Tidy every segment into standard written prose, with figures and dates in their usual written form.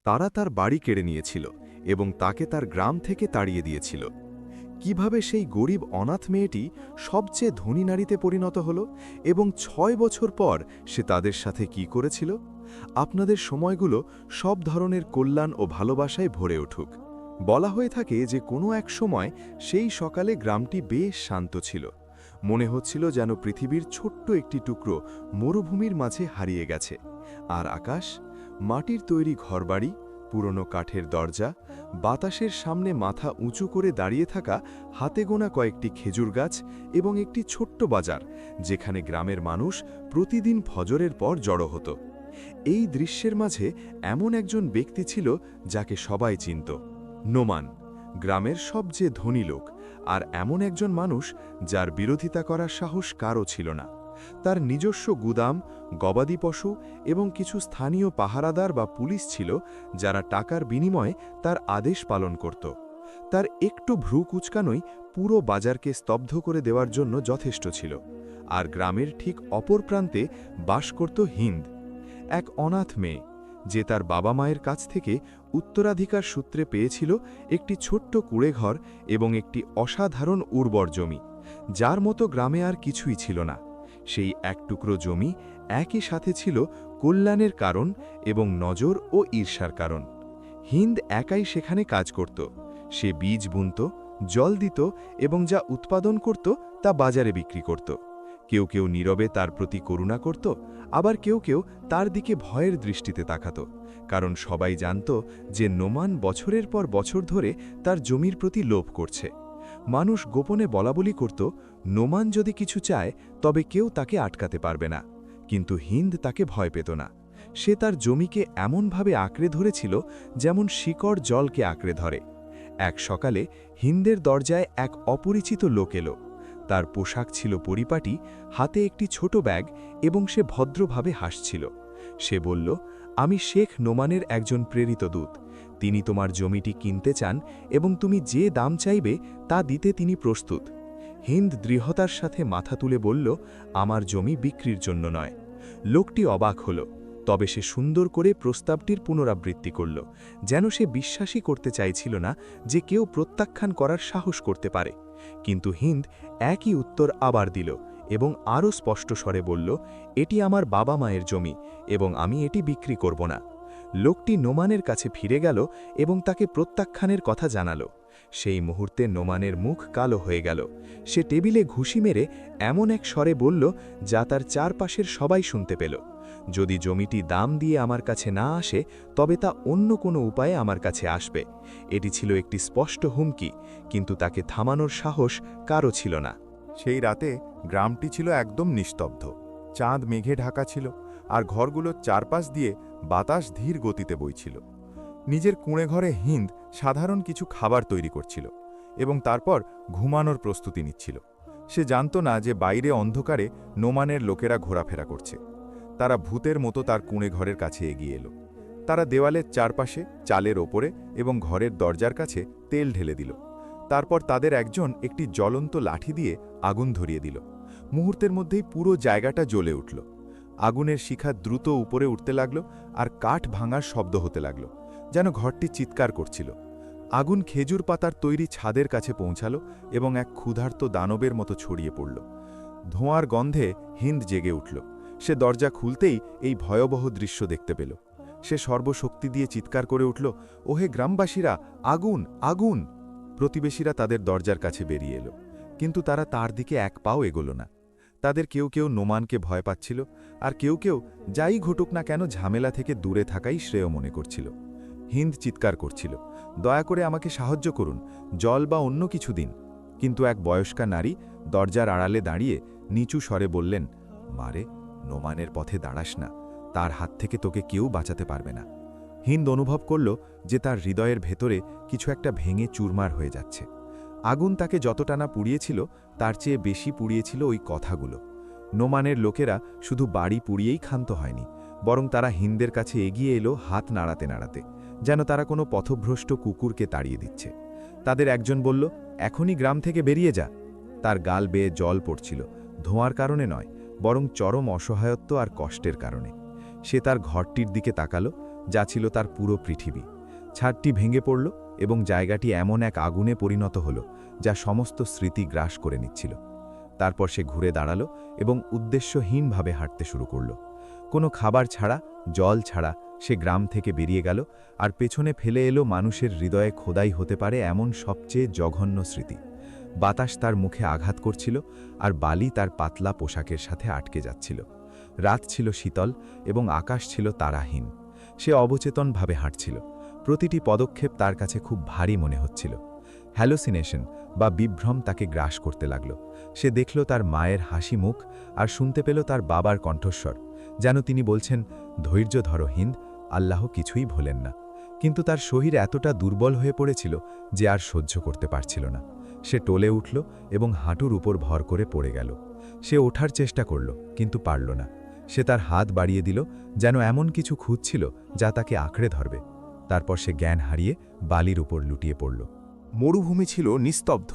তারা তার বাড়ি কেড়ে নিয়েছিল এবং তাকে তার গ্রাম থেকে তাড়িয়ে দিয়েছিল। কিভাবে সেই গরিব অনাথ মেয়েটি সবচেয়ে ধনী নারীতে পরিণত হল এবং ৬ বছর পর সে তাদের সাথে কি করেছিল? আপনাদের সময়গুলো সব ধরনের কল্যাণ ও ভালোবাসায় ভরে উঠুক। বলা হয়ে থাকে যে কোনো এক সময় সেই সকালে গ্রামটি বেশ শান্ত ছিল। মনে হচ্ছিল যেন পৃথিবীর ছোট্ট একটি টুকরো মরুভূমির মাঝে হারিয়ে গেছে। আর আকাশ, মাটির তৈরি ঘরবাড়ি, পুরনো কাঠের দরজা, বাতাসের সামনে মাথা উঁচু করে দাঁড়িয়ে থাকা হাতে গোনা কয়েকটি খেজুর গাছ এবং একটি ছোট্ট বাজার যেখানে গ্রামের মানুষ প্রতিদিন ফজরের পর জড়ো হতো। এই দৃশ্যের মাঝে এমন একজন ব্যক্তি ছিল যাকে সবাই চিনত, নোমান, গ্রামের সবচেয়ে ধনী লোক, আর এমন একজন মানুষ যার বিরোধিতা করার সাহস কারও ছিল না। তার নিজস্ব গুদাম, গবাদি পশু এবং কিছু স্থানীয় পাহারাদার বা পুলিশ ছিল যারা টাকার বিনিময়ে তার আদেশ পালন করত। তার একটু ভ্রু কুচকানোই পুরো বাজারকে স্তব্ধ করে দেওয়ার জন্য যথেষ্ট ছিল। আর গ্রামের ঠিক অপর প্রান্তে বাস করত হিন্দ, এক অনাথ মেয়ে, যে তার বাবা মায়ের কাছ থেকে উত্তরাধিকার সূত্রে পেয়েছিল একটি ছোট্ট কুঁড়েঘর এবং একটি অসাধারণ উর্বর জমি, যার মতো গ্রামে আর কিছুই ছিল না। সেই এক টুকরো জমি একই সাথে ছিল কল্যাণের কারণ এবং নজর ও ঈর্ষার কারণ। হিন্দ একাই সেখানে কাজ করত। সে বীজ বুনত, জল দিত এবং যা উৎপাদন করত তা বাজারে বিক্রি করত। কেউ কেউ নীরবে তার প্রতি করুণা করত, আবার কেউ কেউ তার দিকে ভয়ের দৃষ্টিতে তাকাত, কারণ সবাই জানত যে নোমান বছরের পর বছর ধরে তার জমির প্রতি লোভ করছে। মানুষ গোপনে বলাবলি করত, নোমান যদি কিছু চায় তবে কেউ তাকে আটকাতে পারবে না। কিন্তু হিন্দ তাকে ভয় পেত না। সে তার জমিকে এমনভাবে আঁকড়ে ধরেছিল যেমন শিকড় জলকে আঁকড়ে ধরে। এক সকালে হিন্দের দরজায় এক অপরিচিত লোক এলো। তার পোশাক ছিল পরিপাটি, হাতে একটি ছোট ব্যাগ এবং সে ভদ্রভাবে হাসছিল। সে বলল, আমি শেখ নোমানের একজন প্রেরিত দূত। তিনি তোমার জমিটি কিনতে চান এবং তুমি যে দাম চাইবে তা দিতে তিনি প্রস্তুত। হিন্দ দৃঢ়তার সাথে মাথা তুলে বলল, আমার জমি বিক্রির জন্য নয়। লোকটি অবাক হল, তবে সে সুন্দর করে প্রস্তাবটির পুনরাবৃত্তি করল, যেন সে বিশ্বাসই করতে চাইছিল না যে কেউ প্রত্যাখ্যান করার সাহস করতে পারে। কিন্তু হিন্দ একই উত্তর আবার দিল এবং আরও স্পষ্ট স্বরে বলল, এটি আমার বাবা মায়ের জমি এবং আমি এটি বিক্রি করব না। লোকটি নোমানের কাছে ফিরে গেল এবং তাকে প্রত্যাখ্যানের কথা জানালো। সেই মুহূর্তে নোমানের মুখ কালো হয়ে গেল। সে টেবিলে ঘুষি মেরে এমন এক স্বরে বলল যা তার চারপাশের সবাই শুনতে পেল, যদি জমিটি দাম দিয়ে আমার কাছে না আসে তবে তা অন্য কোনো উপায়ে আমার কাছে আসবে। এটি ছিল একটি স্পষ্ট হুমকি, কিন্তু তাকে থামানোর সাহস কারও ছিল না। সেই রাতে গ্রামটি ছিল একদম নিস্তব্ধ। চাঁদ মেঘে ঢাকা ছিল, আর ঘরগুলোর চারপাশ দিয়ে বাতাস ধীর গতিতে বইছিল। নিজের কুঁড়েঘরে হিন্দ সাধারণ কিছু খাবার তৈরি করছিল এবং তারপর ঘুমানোর প্রস্তুতি নিচ্ছিল। সে জানত না যে বাইরে অন্ধকারে নোমানের লোকেরা ঘোরাফেরা করছে। তারা ভূতের মতো তার কুঁড়েঘরের কাছে এগিয়ে এলো। তারা দেওয়ালের চারপাশে, চালের ওপরে এবং ঘরের দরজার কাছে তেল ঢেলে দিল। তারপর তাদের একজন একটি জ্বলন্ত লাঠি দিয়ে আগুন ধরিয়ে দিল। মুহূর্তের মধ্যেই পুরো জায়গাটা জ্বলে উঠল। আগুনের শিখা দ্রুত উপরে উঠতে লাগল আর কাঠ ভাঙার শব্দ হতে লাগল, যেন ঘরটি চিৎকার করছিল। আগুন খেজুর পাতার তৈরি ছাদের কাছে পৌঁছালো এবং এক ক্ষুধার্ত দানবের মতো ছড়িয়ে পড়ল। ধোঁয়ার গন্ধে হিন্দ জেগে উঠল। সে দরজা খুলতেই এই ভয়াবহ দৃশ্য দেখতে পেল। সে সর্বশক্তি দিয়ে চিৎকার করে উঠল, ওহে গ্রামবাসীরা, আগুন, আগুন! প্রতিবেশীরা তাদের দরজার কাছে বেরিয়ে এলো, কিন্তু তারা তার দিকে এক পাও এগোল না। তাদের কেউ কেউ নোমানকে ভয় পাচ্ছিল, আর কেউ কেউ যাই ঘটুক না কেন ঝামেলা থেকে দূরে থাকাই শ্রেয় মনে করছিল। হিন্দ চিৎকার করছিল, দয়া করে আমাকে সাহায্য করুন, জল বা অন্য কিছু দিন। কিন্তু এক বয়স্কা নারী দরজার আড়ালে দাঁড়িয়ে নিচু স্বরে বললেন, মারে, নোমানের পথে দাঁড়াস না, তার হাত থেকে তোকে কেউ বাঁচাতে পারবে না। হিন্দ অনুভব করল যে তার হৃদয়ের ভেতরে কিছু একটা ভেঙে চুরমার হয়ে যাচ্ছে। আগুন তাকে যতটা না পুড়িয়েছিল তার চেয়ে বেশি পুড়িয়েছিল ওই কথাগুলো। নোমানের লোকেরা শুধু বাড়ি পুড়িয়েই ক্ষান্ত হয়নি, বরং তারা হিন্দের কাছে এগিয়ে এলো হাত নাড়াতে নাড়াতে, যেন তারা কোনো পথভ্রষ্ট কুকুরকে তাড়িয়ে দিচ্ছে। তাদের একজন বলল, এখনই গ্রাম থেকে বেরিয়ে যা। তার গাল বেয়ে জল পড়ছিল, ধোঁয়ার কারণে নয়, বরং চরম অসহায়ত্ব আর কষ্টের কারণে। সে তার ঘরটির দিকে তাকালো, যা ছিল তার পুরো পৃথিবী। ছাদটি ভেঙে পড়ল এবং জায়গাটি এমন এক আগুনে পরিণত হল যা সমস্ত স্মৃতি গ্রাস করে নিচ্ছিল। তারপর সে ঘুরে দাঁড়ালো এবং উদ্দেশ্যহীনভাবে হাঁটতে শুরু করল। কোনো খাবার ছাড়া, জল ছাড়া সে গ্রাম থেকে বেরিয়ে গেল, আর পেছনে ফেলে এলো মানুষের হৃদয়ে খোদাই হতে পারে এমন সবচেয়ে জঘন্য স্মৃতি। বাতাস তার মুখে আঘাত করছিল, আর বালি তার পাতলা পোশাকের সাথে আটকে যাচ্ছিল। রাত ছিল শীতল এবং আকাশ ছিল তারাহীন। সে অবচেতনভাবে হাঁটছিল। প্রতিটি পদক্ষেপ তার কাছে খুব ভারী মনে হচ্ছিল। হ্যালোসিনেশন বা বিভ্রম তাকে গ্রাস করতে লাগল। সে দেখল তার মায়ের হাসি মুখ আর শুনতে পেল তার বাবার কণ্ঠস্বর, যেন তিনি বলছেন, ধৈর্য ধরো হিন্দ, আল্লাহ কিছুই ভোলেন না। কিন্তু তার শরীর এতটা দুর্বল হয়ে পড়েছিল যে আর সহ্য করতে পারছিল না। সে টলে উঠল এবং হাঁটুর উপর ভর করে পড়ে গেল। সে ওঠার চেষ্টা করল, কিন্তু পারল না। সে তার হাত বাড়িয়ে দিল, যেন এমন কিছু খুঁজছিল যা তাকে আঁকড়ে ধরবে। তারপর সে জ্ঞান হারিয়ে বালির উপর লুটিয়ে পড়ল। মরুভূমি ছিল নিস্তব্ধ,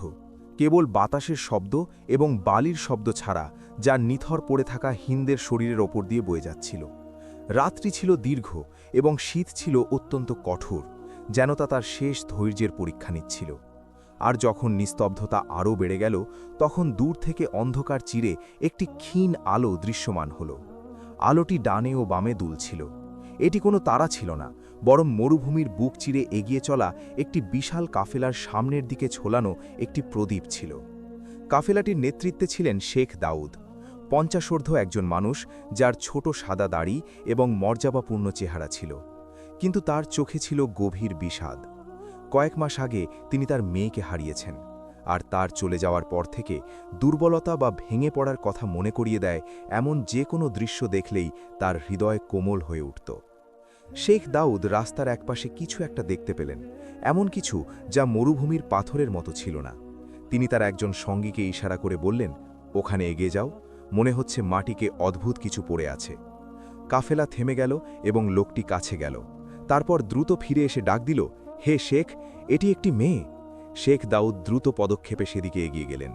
কেবল বাতাসের শব্দ এবং বালির শব্দ ছাড়া, যা নিথর পড়ে থাকা হিন্দের শরীরের ওপর দিয়ে বয়ে যাচ্ছিল। রাত্রি ছিল দীর্ঘ এবং শীত ছিল অত্যন্ত কঠোর, যেন তা তার শেষ ধৈর্যের পরীক্ষা নিচ্ছিল। আর যখন নিস্তব্ধতা আরও বেড়ে গেল, তখন দূর থেকে অন্ধকার চিরে একটি ক্ষীণ আলো দৃশ্যমান হল। আলোটি ডানে ও বামে দুলছিল। এটি কোনো তারা ছিল না, বরং মরুভূমির বুক চিরে এগিয়ে চলা একটি বিশাল কাফেলার সামনের দিকে ঝোলানো একটি প্রদীপ ছিল। কাফেলাটির নেতৃত্বে ছিলেন শেখ দাউদ, 50ঊর্ধ্ব একজন মানুষ, যার ছোট সাদা দাড়ি এবং মর্যাদাপূর্ণ চেহারা ছিল। কিন্তু তার চোখে ছিল গভীর বিষাদ। কয়েক মাস আগে তিনি তার মেয়েকে হারিয়েছেন, আর তার চলে যাওয়ার পর থেকে দুর্বলতা বা ভেঙে পড়ার কথা মনে করিয়ে দেয় এমন যে কোনো দৃশ্য দেখলেই তার হৃদয় কোমল হয়ে উঠত। শেখ দাউদ রাস্তার একপাশে কিছু একটা দেখতে পেলেন, এমন কিছু যা মরুভূমির পাথরের মতো ছিল না। তিনি তার একজন সঙ্গীকে ইশারা করে বললেন, ওখানে এগিয়ে যাও, মনে হচ্ছে মাটিকে অদ্ভুত কিছু পড়ে আছে। কাফেলা থেমে গেল এবং লোকটি কাছে গেল। তারপর দ্রুত ফিরে এসে ডাক দিল, হে শেখ, এটি একটি মেয়ে। শেখ দাউদ দ্রুত পদক্ষেপে সেদিকে এগিয়ে গেলেন।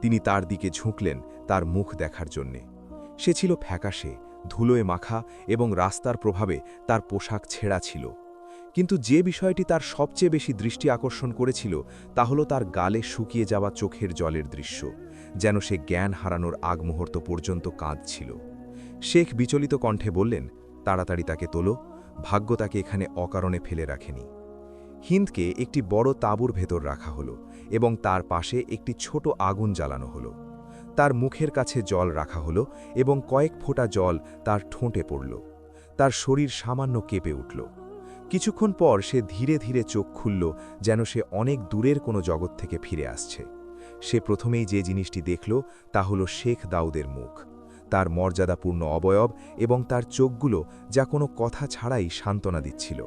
তিনি তার দিকে ঝুঁকলেন তার মুখ দেখার জন্যে। সে ছিল ফ্যাকাশে, ধুলোয় মাখা এবং রাস্তার প্রভাবে তার পোশাক ছেঁড়া ছিল। কিন্তু যে বিষয়টি তার সবচেয়ে বেশি দৃষ্টি আকর্ষণ করেছিল তা হল তার গালে শুকিয়ে যাওয়া চোখের জলের দৃশ্য, যেন সে জ্ঞান হারানোর আগ মুহূর্ত পর্যন্ত কাঁদছিল। শেখ বিচলিত কণ্ঠে বললেন, তাড়াতাড়ি তাকে তোলো, ভাগ্য তাকে এখানে অকারণে ফেলে রাখেনি। হিন্দকে একটি বড় তাঁবুর ভেতর রাখা হলো এবং তার পাশে একটি ছোট আগুন জ্বালানো হলো। তার মুখের কাছে জল রাখা হলো এবং কয়েক ফোঁটা জল তার ঠোঁটে পড়ল। তার শরীর সামান্য কেঁপে উঠল। কিছুক্ষণ পর সে ধীরে ধীরে চোখ খুলল, যেন সে অনেক দূরের কোনো জগৎ থেকে ফিরে আসছে। সে প্রথমেই যে জিনিসটি দেখল তা হল শেখ দাউদের মুখ, তার মর্যাদাপূর্ণ অবয়ব এবং তার চোখগুলো যা কোনো কথা ছাড়াই সান্ত্বনা দিচ্ছিল।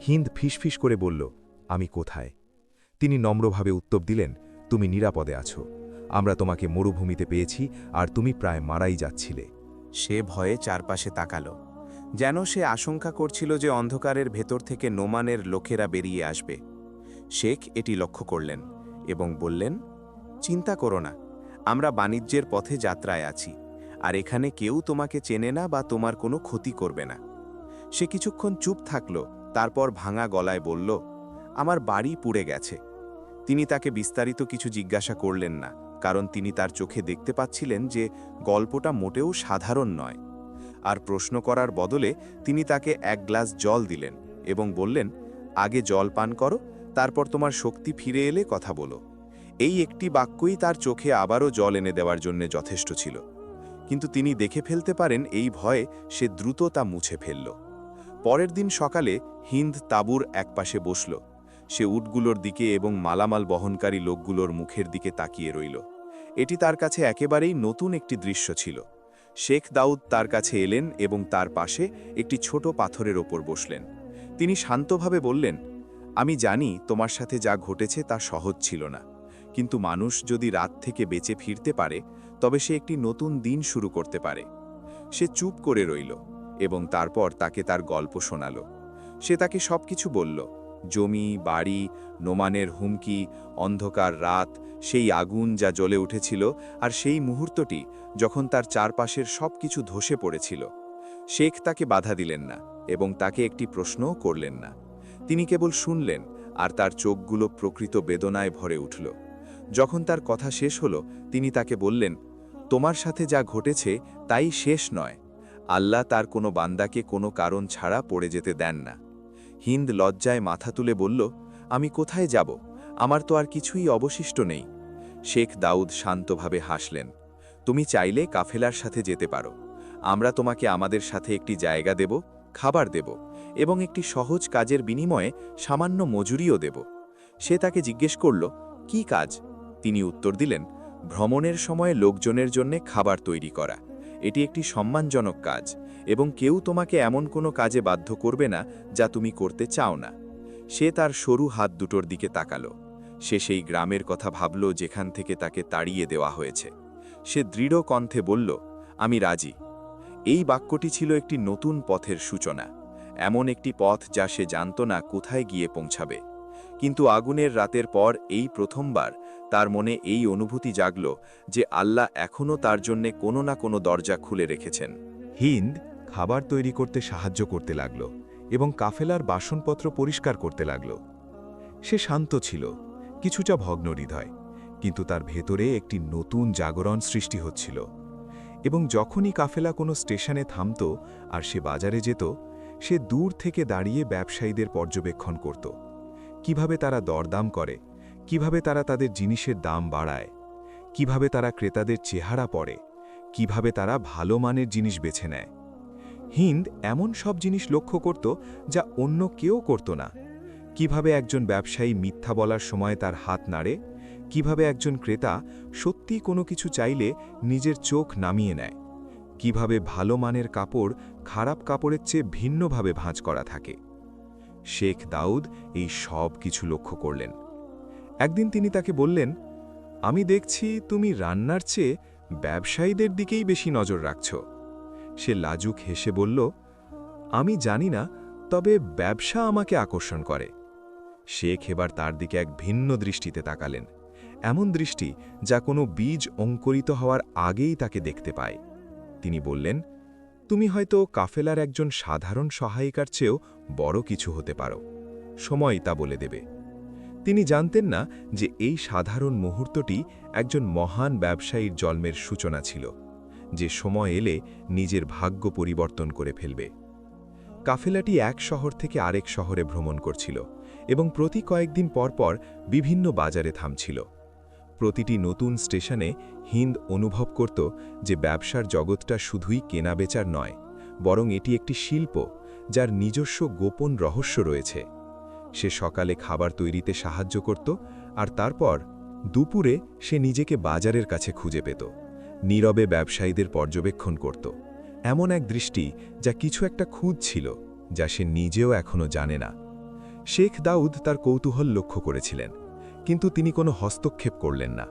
হিন্দ ফিসফিস করে বলল, আমি কোথায়? তিনি নম্রভাবে উত্তর দিলেন, তুমি নিরাপদে আছো। আমরা তোমাকে মরুভূমিতে পেয়েছি, আর তুমি প্রায় মারাই যাচ্ছিলে। সে ভয়ে চারপাশে তাকালো, যেন সে আশঙ্কা করছিল যে অন্ধকারের ভেতর থেকে নোমানের লোকেরা বেরিয়ে আসবে। শেখ এটি লক্ষ্য করলেন এবং বললেন, চিন্তা করো না, আমরা বাণিজ্যের পথে যাত্রায় আছি, আর এখানে কেউ তোমাকে চেনে না বা তোমার কোনো ক্ষতি করবে না। সে কিছুক্ষণ চুপ থাকল, তারপর ভাঙা গলায় বলল, আমার বাড়ি পুড়ে গেছে। তিনি তাকে বিস্তারিত কিছু জিজ্ঞাসা করলেন না, কারণ তিনি তার চোখে দেখতে পাচ্ছিলেন যে গল্পটা মোটেও সাধারণ নয়। আর প্রশ্ন করার বদলে তিনি তাকে এক গ্লাস জল দিলেন এবং বললেন, আগে জল পান করো, তারপর তোমার শক্তি ফিরে এলে কথা বলো। এই একটি বাক্যই তার চোখে আবারও জল এনে দেওয়ার জন্য যথেষ্ট ছিল। কিন্তু তিনি দেখে ফেলতে পারেন এই ভয়ে সে দ্রুত তা মুছে ফেলল। পরের দিন সকালে হিন্দ তাঁবুর একপাশে বসল। সে উটগুলোর দিকে এবং মালামাল বহনকারী লোকগুলোর মুখের দিকে তাকিয়ে রইল। এটি তার কাছে একেবারেই নতুন একটি দৃশ্য ছিল। শেখ দাউদ তার কাছে এলেন এবং তার পাশে একটি ছোট পাথরের ওপর বসলেন। তিনি শান্তভাবে বললেন, আমি জানি তোমার সাথে যা ঘটেছে তা সহজ ছিল না, কিন্তু মানুষ যদি রাত থেকে বেঁচে ফিরতে পারে তবে সে একটি নতুন দিন শুরু করতে পারে। সে চুপ করে রইল এবং তারপর তাকে তার গল্প শোনাল। সে তাকে সবকিছু বলল, জমি, বাড়ি, নোমানের হুমকি, অন্ধকার রাত, সেই আগুন যা জ্বলে উঠেছিল, আর সেই মুহূর্তটি যখন তার চারপাশের সবকিছু ধসে পড়েছিল। শেখ তাকে বাধা দিলেন না, এবং তাকে একটি প্রশ্নও করলেন না। তিনি কেবল শুনলেন, আর তার চোখগুলো প্রকৃত বেদনায় ভরে উঠল। যখন তার কথা শেষ হলো, তিনি তাকে বললেন, তোমার সাথে যা ঘটেছে তাই শেষ নয়। আল্লাহ তার কোনো বান্দাকে কোনো কারণ ছাড়া পড়ে যেতে দেন না। হিন্দ লজ্জায় মাথা তুলে বলল, আমি কোথায় যাব? আমার তো আর কিছুই অবশিষ্ট নেই। শেখ দাউদ শান্তভাবে হাসলেন। তুমি চাইলে কাফেলার সাথে যেতে পারো। আমরা তোমাকে আমাদের সাথে একটি জায়গা দেব, খাবার দেব এবং একটি সহজ কাজের বিনিময়ে সামান্য মজুরিও দেব। সে তাকে জিজ্ঞেস করল, কি কাজ? তিনি উত্তর দিলেন, ভ্রমণের সময় লোকজনের জন্য খাবার তৈরি করা। এটি একটি সম্মানজনক কাজ এবং কেউ তোমাকে এমন কোনো কাজে বাধ্য করবে না যা তুমি করতে চাও না। সে তার সরু হাত দুটোর দিকে তাকালো। সে সেই গ্রামের কথা ভাবল যেখান থেকে তাকে তাড়িয়ে দেওয়া হয়েছে। সে দৃঢ় কণ্ঠে বলল, আমি রাজি। এই বাক্যটি ছিল একটি নতুন পথের সূচনা, এমন একটি পথ যা সে জানত না কোথায় গিয়ে পৌঁছাবে। কিন্তু আগুনের রাতের পর এই প্রথমবার তার মনে এই অনুভূতি জাগল যে আল্লাহ এখনও তার জন্যে কোনো না কোনো দরজা খুলে রেখেছেন। হিন্দ খাবার তৈরি করতে সাহায্য করতে লাগল এবং কাফেলার বাসনপত্র পরিষ্কার করতে লাগল। সে শান্ত ছিল, কিছুটা ভগ্ন হৃদয়, কিন্তু তার ভেতরে একটি নতুন জাগরণ সৃষ্টি হচ্ছিল। এবং যখনই কাফেলা কোনো স্টেশনে থামত আর সে বাজারে যেত, সে দূর থেকে দাঁড়িয়ে ব্যবসায়ীদের পর্যবেক্ষণ করত। কিভাবে তারা দরদাম করে, কিভাবে তারা তাদের জিনিসের দাম বাড়ায়, কিভাবে তারা ক্রেতাদের চেহারা পড়ে, কিভাবে তারা ভালো মানের জিনিস বেছে নেয়। হিন্দ এমন সব জিনিস লক্ষ্য করত যা অন্য কেউ করত না। কিভাবে একজন ব্যবসায়ী মিথ্যা বলার সময় তার হাত নাড়ে, কিভাবে একজন ক্রেতা সত্যি কোনো কিছু চাইলে নিজের চোখ নামিয়ে নেয়, কিভাবে ভালো মানের কাপড় খারাপ কাপড়ের চেয়ে ভিন্নভাবে ভাঁজ করা থাকে। শেখ দাউদ এই সব কিছু লক্ষ্য করলেন। একদিন তিনি তাকে বললেন, আমি দেখছি তুমি রান্নার চেয়ে ব্যবসায়ীদের দিকেই বেশি নজর রাখছ। সে লাজুক হেসে বলল, আমি জানি না, তবে ব্যবসা আমাকে আকর্ষণ করে। শেখ এবার তার দিকে এক ভিন্ন দৃষ্টিতে তাকালেন, এমন দৃষ্টি যা কোনো বীজ অঙ্কুরিত হওয়ার আগেই তাকে দেখতে পায়। তিনি বললেন, তুমি হয়তো কাফেলার একজন সাধারণ সহায়িকার চেয়েও বড় কিছু হতে পারো। সময় তা বলে দেবে। তিনি জানতেন না যে এই সাধারণ মুহূর্তটি একজন মহান ব্যবসায়ীর জন্মের সূচনা ছিল, যে সময় এলে নিজের ভাগ্য পরিবর্তন করে ফেলবে। কাফেলাটি এক শহর থেকে আরেক শহরে ভ্রমণ করছিল এবং প্রতি কয়েকদিন পরপর বিভিন্ন বাজারে থামছিল। প্রতিটি নতুন স্টেশনে হিন্দ অনুভব করত যে ব্যবসার জগৎটা শুধুই কেনাবেচার নয়, বরং এটি একটি শিল্প যার নিজস্ব গোপন রহস্য রয়েছে। সে সকালে খাবার তৈরিতে সাহায্য করত, আর তারপর দুপুরে সে নিজেকে বাজারের কাছে খুঁজে পেত, নীরবে ব্যবসায়ীদের পর্যবেক্ষণ করত। এমন এক দৃষ্টি যা কিছু একটা খুঁজছিল, যা সে নিজেও এখনও জানে না। শেখ দাউদ তার কৌতূহল লক্ষ্য করেছিলেন, কিন্তু তিনি কোনো হস্তক্ষেপ করলেন না।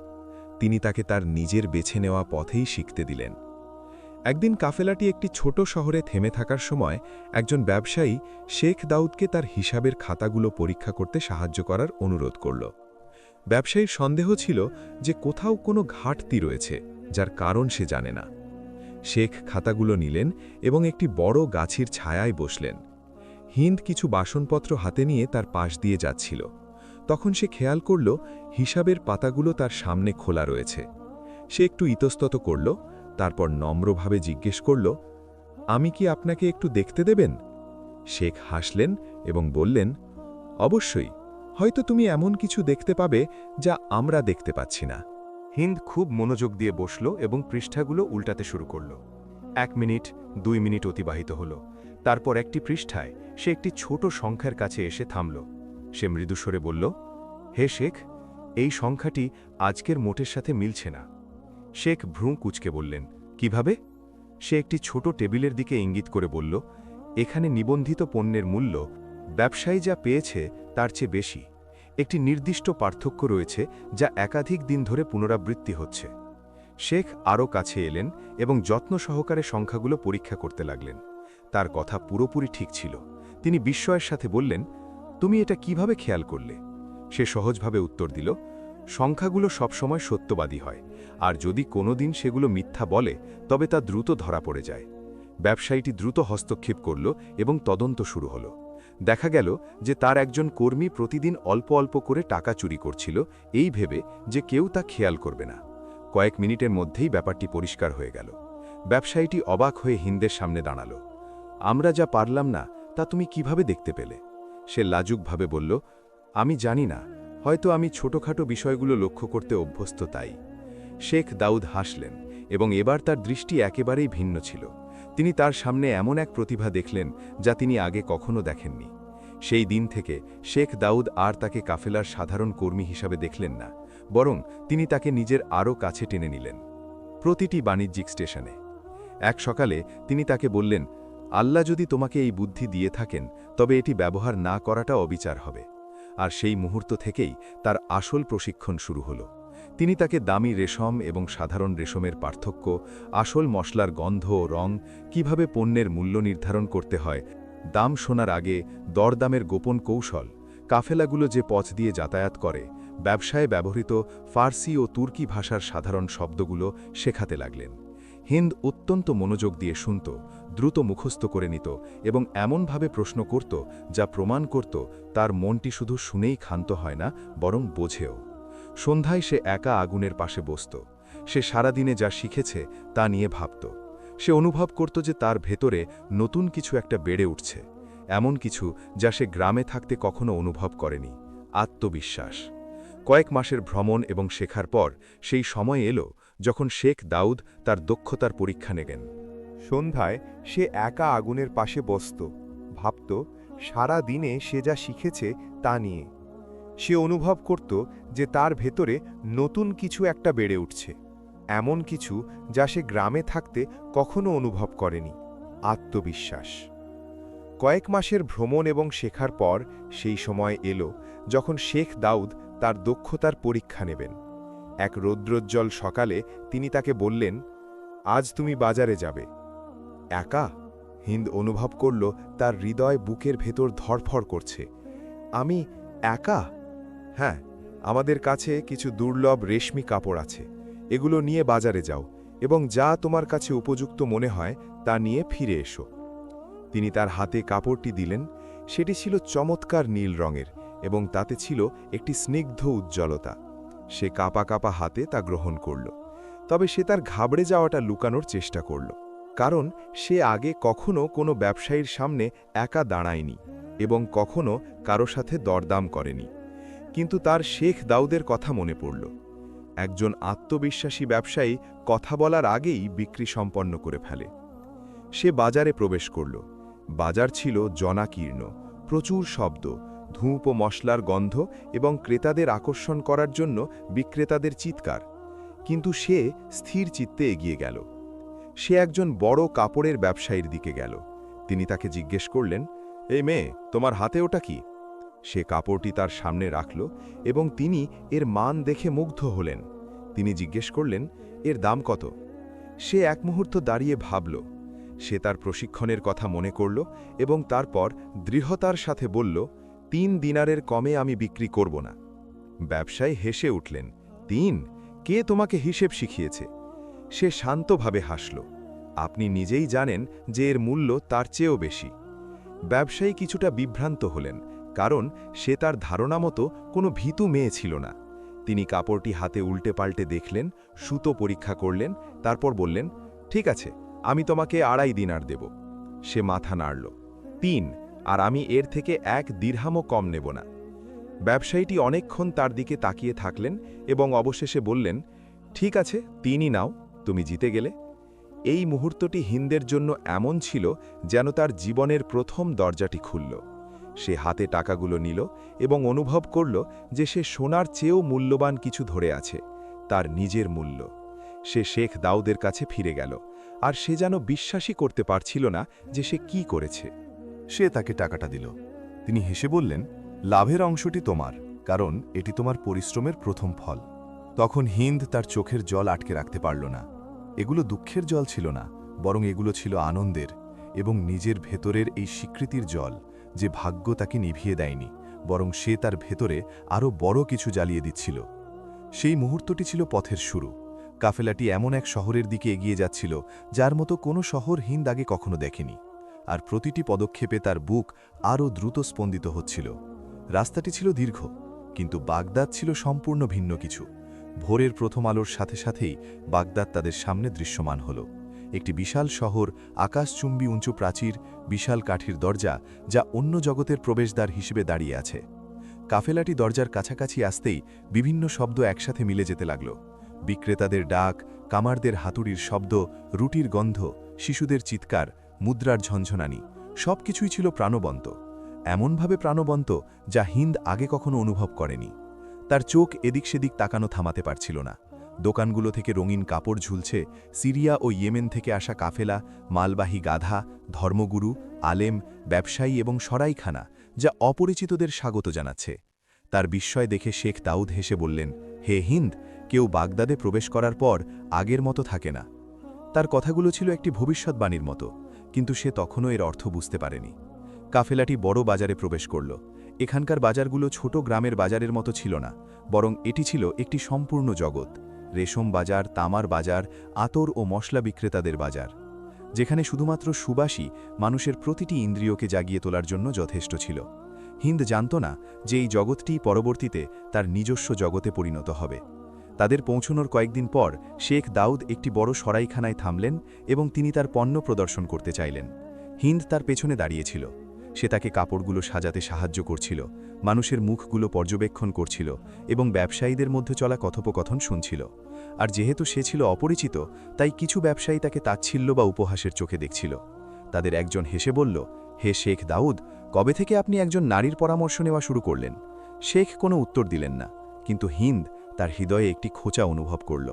তিনি তাকে তার নিজের বেছে নেওয়া পথেই শিখতে দিলেন। একদিন কাফেলাটি একটি ছোট শহরে থেমে থাকার সময় একজন ব্যবসায়ী শেখ দাউদকে তার হিসাবের খাতাগুলো পরীক্ষা করতে সাহায্য করার অনুরোধ করল। ব্যবসায়ীর সন্দেহ ছিল যে কোথাও কোনো ঘাটতি রয়েছে, যার কারণ সে জানে না। শেখ খাতাগুলো নিলেন এবং একটি বড় গাছের ছায়ায় বসলেন। হিন্দ কিছু বাসনপত্র হাতে নিয়ে তার পাশ দিয়ে যাচ্ছিল। তখন সে খেয়াল করল হিসাবের পাতাগুলো তার সামনে খোলা রয়েছে। সে একটু ইতস্তত করল, তারপর নম্রভাবে জিজ্ঞেস করল, আমি কি আপনাকে একটু দেখতে দেবেন? শেখ হাসলেন এবং বললেন, অবশ্যই, হয়তো তুমি এমন কিছু দেখতে পাবে যা আমরা দেখতে পাচ্ছি না। হিন্দ খুব মনোযোগ দিয়ে বসল এবং পৃষ্ঠাগুলো উল্টাতে শুরু করল। 1 মিনিট, 2 মিনিট অতিবাহিত হল। তারপর একটি পৃষ্ঠায় সে একটি ছোট সংখ্যার কাছে এসে থামল। সে মৃদুস্বরে বলল, হে শেখ, এই সংখ্যাটি আজকের মোটের সাথে মিলছে না। শেখ ভ্রু কুঁচকে বললেন, কিভাবে? সে একটি ছোট টেবিলের দিকে ইঙ্গিত করে বলল, এখানে নিবন্ধিত পণ্যের মূল্য ব্যবসায়ী যা পেয়েছে তার চেয়ে বেশি। একটি নির্দিষ্ট পার্থক্য রয়েছে যা একাধিক দিন ধরে পুনরাবৃত্তি হচ্ছে। শেখ আরও কাছে এলেন এবং যত্ন সহকারে সংখ্যাগুলো পরীক্ষা করতে লাগলেন। তার কথা পুরোপুরি ঠিক ছিল। তিনি বিস্ময়ের সাথে বললেন, তুমি এটা কিভাবে খেয়াল করলে? সে সহজভাবে উত্তর দিল, সংখ্যাগুলো সবসময় সত্যবাদী হয়, আর যদি কোনোদিন সেগুলো মিথ্যা বলে তবে তা দ্রুত ধরা পড়ে যায়। ব্যবসায়ীটি দ্রুত হস্তক্ষেপ করল এবং তদন্ত শুরু হলো। দেখা গেল যে তার একজন কর্মী প্রতিদিন অল্প অল্প করে টাকা চুরি করছিল, এই ভেবে যে কেউ তা খেয়াল করবে না। কয়েক মিনিটের মধ্যেই ব্যাপারটি পরিষ্কার হয়ে গেল। ব্যবসায়ীটি অবাক হয়ে হিন্দের সামনে দাঁড়াল। আমরা যা পারলাম না তা তুমি কিভাবে দেখতে পেলে? সে লাজুকভাবে বলল, আমি জানি না, হয়তো আমি ছোটখাটো বিষয়গুলো লক্ষ্য করতে অভ্যস্ত তাই। শেখ দাউদ হাসলেন এবং এবার তার দৃষ্টি একেবারেই ভিন্ন ছিল। তিনি তার সামনে এমন এক প্রতিভা দেখলেন যা তিনি আগে কখনো দেখেননি। সেই দিন থেকে শেখ দাউদ আর তাকে কাফেলার সাধারণ কর্মী হিসাবে দেখলেন না, বরং তিনি তাকে নিজের আরও কাছে টেনে নিলেন। প্রতিটি বাণিজ্যিক স্টেশনে এক সকালে তিনি তাকে বললেন, আল্লাহ যদি তোমাকে এই বুদ্ধি দিয়ে থাকেন তবে এটি ব্যবহার না করাটা অবিচার হবে। আর সেই মুহূর্ত থেকেই তার আসল প্রশিক্ষণ শুরু হলো। তিনি তাকে দামি রেশম এবং সাধারণ রেশমের পার্থক্য, আসল মশলার গন্ধ ও রং, কিভাবে পণ্যের মূল্য নির্ধারণ করতে হয়, দাম শোনার আগে দরদামের গোপন কৌশল, কাফেলাগুলো যে পথ দিয়ে যাতায়াত করে, ব্যবসায় ব্যবহৃত ফার্সি ও তুর্কি ভাষার সাধারণ শব্দগুলো শেখাতে লাগলেন। হিন্দ অত্যন্ত মনোযোগ দিয়ে শুনত, দ্রুত মুখস্থ করে নিত এবং এমনভাবে প্রশ্ন করত যা প্রমাণ করত তার মনটি শুধু শুনেই ক্ষান্ত হয় না, বরং বোঝেও। সন্ধ্যায় সে একা আগুনের পাশে বসত। সে সারাদিনে যা শিখেছে তা নিয়ে ভাবত। সে অনুভব করত যে তার ভেতরে নতুন কিছু একটা বেড়ে উঠছে, এমন কিছু যা সে গ্রামে থাকতে কখনো অনুভব করেনি, আত্মবিশ্বাস। কয়েক মাসের ভ্রমণ এবং শেখার পর সেই সময় এলো যখন শেখ দাউদ তার দক্ষতার পরীক্ষা নেবেন। সন্ধ্যায় সে একা আগুনের পাশে বসত, ভাবত সারা দিনে সে যা শিখেছে তা নিয়ে। সে অনুভব করত যে তার ভেতরে নতুন কিছু একটা বেড়ে উঠছে, এমন কিছু যা সে গ্রামে থাকতে কখনো অনুভব করেনি, আত্মবিশ্বাস। কয়েক মাসের ভ্রমণ এবং শেখার পর সেই সময় এলো যখন শেখ দাউদ তার দক্ষতার পরীক্ষা নেবেন। এক রৌদ্রোজ্জ্বল সকালে তিনি তাকে বললেন, আজ তুমি বাজারে যাবে। একা? হিন্দ অনুভব করল তার হৃদয় বুকের ভেতর ধড়ফড় করছে। আমি একা? হ্যাঁ, আমাদের কাছে কিছু দুর্লভ রেশমি কাপড় আছে, এগুলো নিয়ে বাজারে যাও এবং যা তোমার কাছে উপযুক্ত মনে হয় তা নিয়ে ফিরে এসো। তিনি তার হাতে কাপড়টি দিলেন। সেটি ছিল চমৎকার নীল রঙের এবং তাতে ছিল একটি স্নিগ্ধ উজ্জ্বলতা। সে কাঁপা কাঁপা হাতে তা গ্রহণ করল। তবে সে তার ঘাবড়ে যাওয়াটা লুকানোর চেষ্টা করল, কারণ সে আগে কখনো কোনো ব্যবসায়ীর সামনে একা দাঁড়ায়নি এবং কখনো কারো সাথে দরদাম করেনি। কিন্তু তার শেখ দাউদের কথা মনে পড়ল। একজন আত্মবিশ্বাসী ব্যবসায়ী কথা বলার আগেই বিক্রি সম্পন্ন করে ফেলে। সে বাজারে প্রবেশ করল। বাজার ছিল জনাকীর্ণ, প্রচুর শব্দ, ধূপ ও মশলার গন্ধ এবং ক্রেতাদের আকর্ষণ করার জন্য বিক্রেতাদের চিৎকার। কিন্তু সে স্থির চিত্তে এগিয়ে গেল। সে একজন বড় কাপড়ের ব্যবসায়ীর দিকে গেল। তিনি তাকে জিজ্ঞেস করলেন, এই মেয়ে, তোমার হাতে ওটা কি? সে কাপড়টি তার সামনে রাখল এবং তিনি এর মান দেখে মুগ্ধ হলেন। তিনি জিজ্ঞেস করলেন, এর দাম কত? সে এক মুহূর্ত দাঁড়িয়ে ভাবল। সে তার প্রশিক্ষণের কথা মনে করল এবং তারপর দৃঢ়তার সাথে বলল, 3 দিনারের কমে আমি বিক্রি করব না। ব্যবসায়ী হেসে উঠলেন, 3? কে তোমাকে হিসেব শিখিয়েছে? সে শান্তভাবে হাসল। আপনি নিজেই জানেন যে এর মূল্য তার চেয়েও বেশি। ব্যবসায়ী কিছুটা বিভ্রান্ত হলেন, কারণ সে তার ধারণা মতো কোনো ভীতু মেয়ে ছিল না। তিনি কাপড়টি হাতে উল্টে পাল্টে দেখলেন, সুতো পরীক্ষা করলেন, তারপর বললেন, ঠিক আছে, আমি তোমাকে 2.5 দিনার দেব। সে মাথা নাড়ল। 3, আর আমি এর থেকে 1 দিরহামও কম নেব না। ব্যবসায়ীটি অনেকক্ষণ তার দিকে তাকিয়ে থাকলেন এবং অবশেষে বললেন, ঠিক আছে, 3ই নাও, তুমি জিতে গেলে। এই মুহূর্তটি হিন্দের জন্য এমন ছিল যেন তার জীবনের প্রথম দরজাটি খুলল। সে হাতে টাকাগুলো নিল এবং অনুভব করল যে সে সোনার চেয়েও মূল্যবান কিছু ধরে আছে, তার নিজের মূল্য। সে শেখ দাউদের কাছে ফিরে গেল, আর সে যেন বিশ্বাসই করতে পারছিল না যে সে কি করেছে। সে তাকে টাকাটা দিল। তিনি হেসে বললেন, লাভের অংশটি তোমার, কারণ এটি তোমার পরিশ্রমের প্রথম ফল। তখন হিন্দ তার চোখের জল আটকে রাখতে পারল না। এগুলো দুঃখের জল ছিল না, বরং এগুলো ছিল আনন্দের এবং নিজের ভেতরের এই স্বীকৃতির জল, যে ভাগ্য তাকে নিভিয়ে দেয়নি, বরং সে তার ভেতরে আরও বড় কিছু জ্বালিয়ে দিচ্ছিল। সেই মুহূর্তটি ছিল পথের শুরু। কাফেলাটি এমন এক শহরের দিকে এগিয়ে যাচ্ছিল যার মতো কোনো শহর হিন্দ আগে কখনো দেখেনি, আর প্রতিটি পদক্ষেপে তার বুক আরও দ্রুত স্পন্দিত হচ্ছিল। রাস্তাটি ছিল দীর্ঘ, কিন্তু বাগদাদ ছিল সম্পূর্ণ ভিন্ন কিছু। ভোরের প্রথম আলোর সাথে সাথেই বাগদাদ তাদের সামনে দৃশ্যমান হল। একটি বিশাল শহর, আকাশচুম্বী উঁচু প্রাচীর, বিশাল কাঠের দরজা, যা অন্য জগতের প্রবেশদ্বার হিসেবে দাঁড়িয়ে আছে। কাফেলাটি দরজার কাছাকাছি আসতেই বিভিন্ন শব্দ একসাথে মিলে যেতে লাগল। বিক্রেতাদের ডাক, কামারদের হাতুড়ির শব্দ, রুটির গন্ধ, শিশুদের চিৎকার, মুদ্রার ঝনঝনানি, সব কিছুই ছিল প্রাণবন্ত, এমনভাবে প্রাণবন্ত যা হিন্দ আগে কখনো অনুভব করেনি। তার চোখ এদিক সেদিক তাকানো থামাতে পারছিল না। দোকানগুলো থেকে রঙিন কাপড় ঝুলছে, সিরিয়া ও ইয়েমেন থেকে আসা কাফেলা, মালবাহী গাধা, ধর্মগুরু, আলেম, ব্যবসায়ী এবং সরাইখানা, যা অপরিচিতদের স্বাগত জানাচ্ছে। তার বিস্ময় দেখে শেখ দাউদ হেসে বললেন, হে হিন্দ, কেউ বাগদাদে প্রবেশ করার পর আগের মতো থাকে না। তার কথাগুলো ছিল একটি ভবিষ্যৎবাণীর মতো, কিন্তু সে তখনও এর অর্থ বুঝতে পারেনি। কাফেলাটি বড় বাজারে প্রবেশ করল। এখানকার বাজারগুলো ছোট গ্রামের বাজারের মতো ছিল না, বরং এটি ছিল একটি সম্পূর্ণ জগৎ। রেশম বাজার, তামার বাজার, আতর ও মশলা বিক্রেতাদের বাজার, যেখানে শুধুমাত্র সুবাসী মানুষের প্রতিটি ইন্দ্রিয়কে জাগিয়ে তোলার জন্য যথেষ্ট ছিল। হিন্দ জানত না যে এই জগৎটি পরবর্তীতে তার নিজস্ব জগতে পরিণত হবে। তাদের পৌঁছনোর কয়েকদিন পর শেখ দাউদ একটি বড় সরাইখানায় থামলেন এবং তিনি তার পণ্য প্রদর্শন করতে চাইলেন। হিন্দ তার পেছনে দাঁড়িয়েছিল। সে তাকে কাপড়গুলো সাজাতে সাহায্য করছিল, মানুষের মুখগুলো পর্যবেক্ষণ করছিল এবং ব্যবসায়ীদের মধ্যে চলা কথোপকথন শুনছিল। আর যেহেতু সে ছিল অপরিচিত, তাই কিছু ব্যবসায়ী তাকে তাচ্ছিল্য বা উপহাসের চোখে দেখছিল। তাদের একজন হেসে বলল, হে শেখ দাউদ, কবে থেকে আপনি একজন নারীর পরামর্শ নেওয়া শুরু করলেন? শেখ কোনো উত্তর দিলেন না, কিন্তু হিন্দ তার হৃদয়ে একটি খোঁচা অনুভব করল।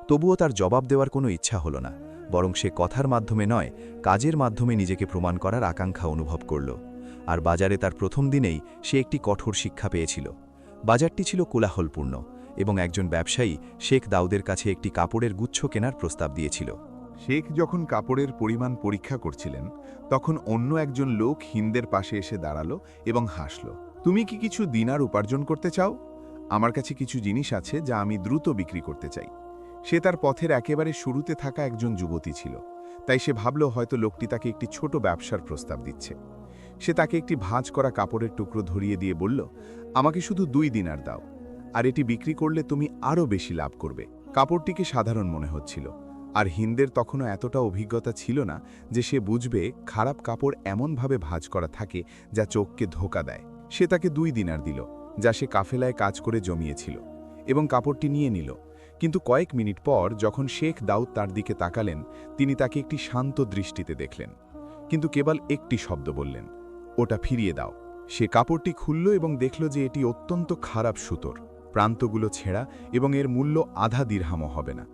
তবুও তার জবাব দেওয়ার কোনো ইচ্ছা হল না, বরং সে কথার মাধ্যমে নয়, কাজের মাধ্যমে নিজেকে প্রমাণ করার আকাঙ্ক্ষা অনুভব করল। আর বাজারে তার প্রথম দিনেই সে একটি কঠোর শিক্ষা পেয়েছিল। বাজারটি ছিল কোলাহলপূর্ণ এবং একজন ব্যবসায়ী শেখ দাউদের কাছে একটি কাপড়ের গুচ্ছ কেনার প্রস্তাব দিয়েছিল। শেখ যখন কাপড়ের পরিমাণ পরীক্ষা করছিলেন, তখন অন্য একজন লোক হিন্দের পাশে এসে দাঁড়ালো এবং হাসল। তুমি কি কিছু দিনার উপার্জন করতে চাও? আমার কাছে কিছু জিনিস আছে যা আমি দ্রুত বিক্রি করতে চাই। সে তার পথের একেবারে শুরুতে থাকা একজন যুবতী ছিল, তাই সে ভাবল হয়তো লোকটি তাকে একটি ছোট ব্যবসার প্রস্তাব দিচ্ছে। সে তাকে একটি ভাঁজ করা কাপড়ের টুকরো ধরিয়ে দিয়ে বলল, আমাকে শুধু 2 দিনার দাও, আর এটি বিক্রি করলে তুমি আরও বেশি লাভ করবে। কাপড়টিকে সাধারণ মনে হচ্ছিল, আর হিন্দের তখনও এতটা অভিজ্ঞতা ছিল না যে সে বুঝবে খারাপ কাপড় এমনভাবে ভাঁজ করা থাকে যা চোখকে ধোঁকা দেয়। সে তাকে 2 দিনার দিল, যা সে কাফেলায় কাজ করে জমিয়েছিল, এবং কাপড়টি নিয়ে নিল। কিন্তু কয়েক মিনিট পর যখন শেখ দাউদ তার দিকে তাকালেন, তিনি তাকে একটি শান্ত দৃষ্টিতে দেখলেন, কিন্তু কেবল একটি শব্দ বললেন, ওটা ফিরিয়ে দাও। সে কাপড়টি খুলল এবং দেখল যে এটি অত্যন্ত খারাপ সুতোর, প্রান্তগুলো ছেঁড়া, এবং এর মূল্য আধা দিরহামও হবে না।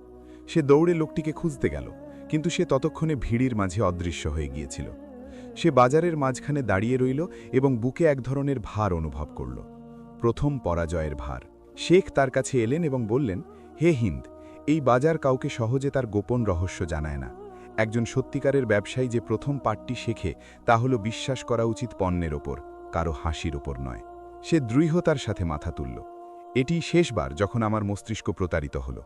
সে দৌড়ে লোকটিকে খুঁজতে গেল, কিন্তু সে ততক্ষণে ভিড়ির মাঝে অদৃশ্য হয়ে গিয়েছিল। সে বাজারের মাঝখানে দাঁড়িয়ে রইল এবং বুকে এক ধরনের ভার অনুভব করল, প্রথম পরাজয়ের ভার। শেখ তার কাছে এলেন এবং বললেন, হে হিন্দ, এই বাজার কাউকে সহজে তার গোপন রহস্য জানায় না। একজন সত্যিকারের ব্যবসায়ী যে প্রথম পাঠটি শেখে তা হল বিশ্বাস করা উচিত পণ্যের ওপর, কারো হাসির ওপর নয়। সে দৃঢ়তার সাথে মাথা তুলল। এটি শেষবার যখন আমার মস্তিষ্ক প্রতারিত হল।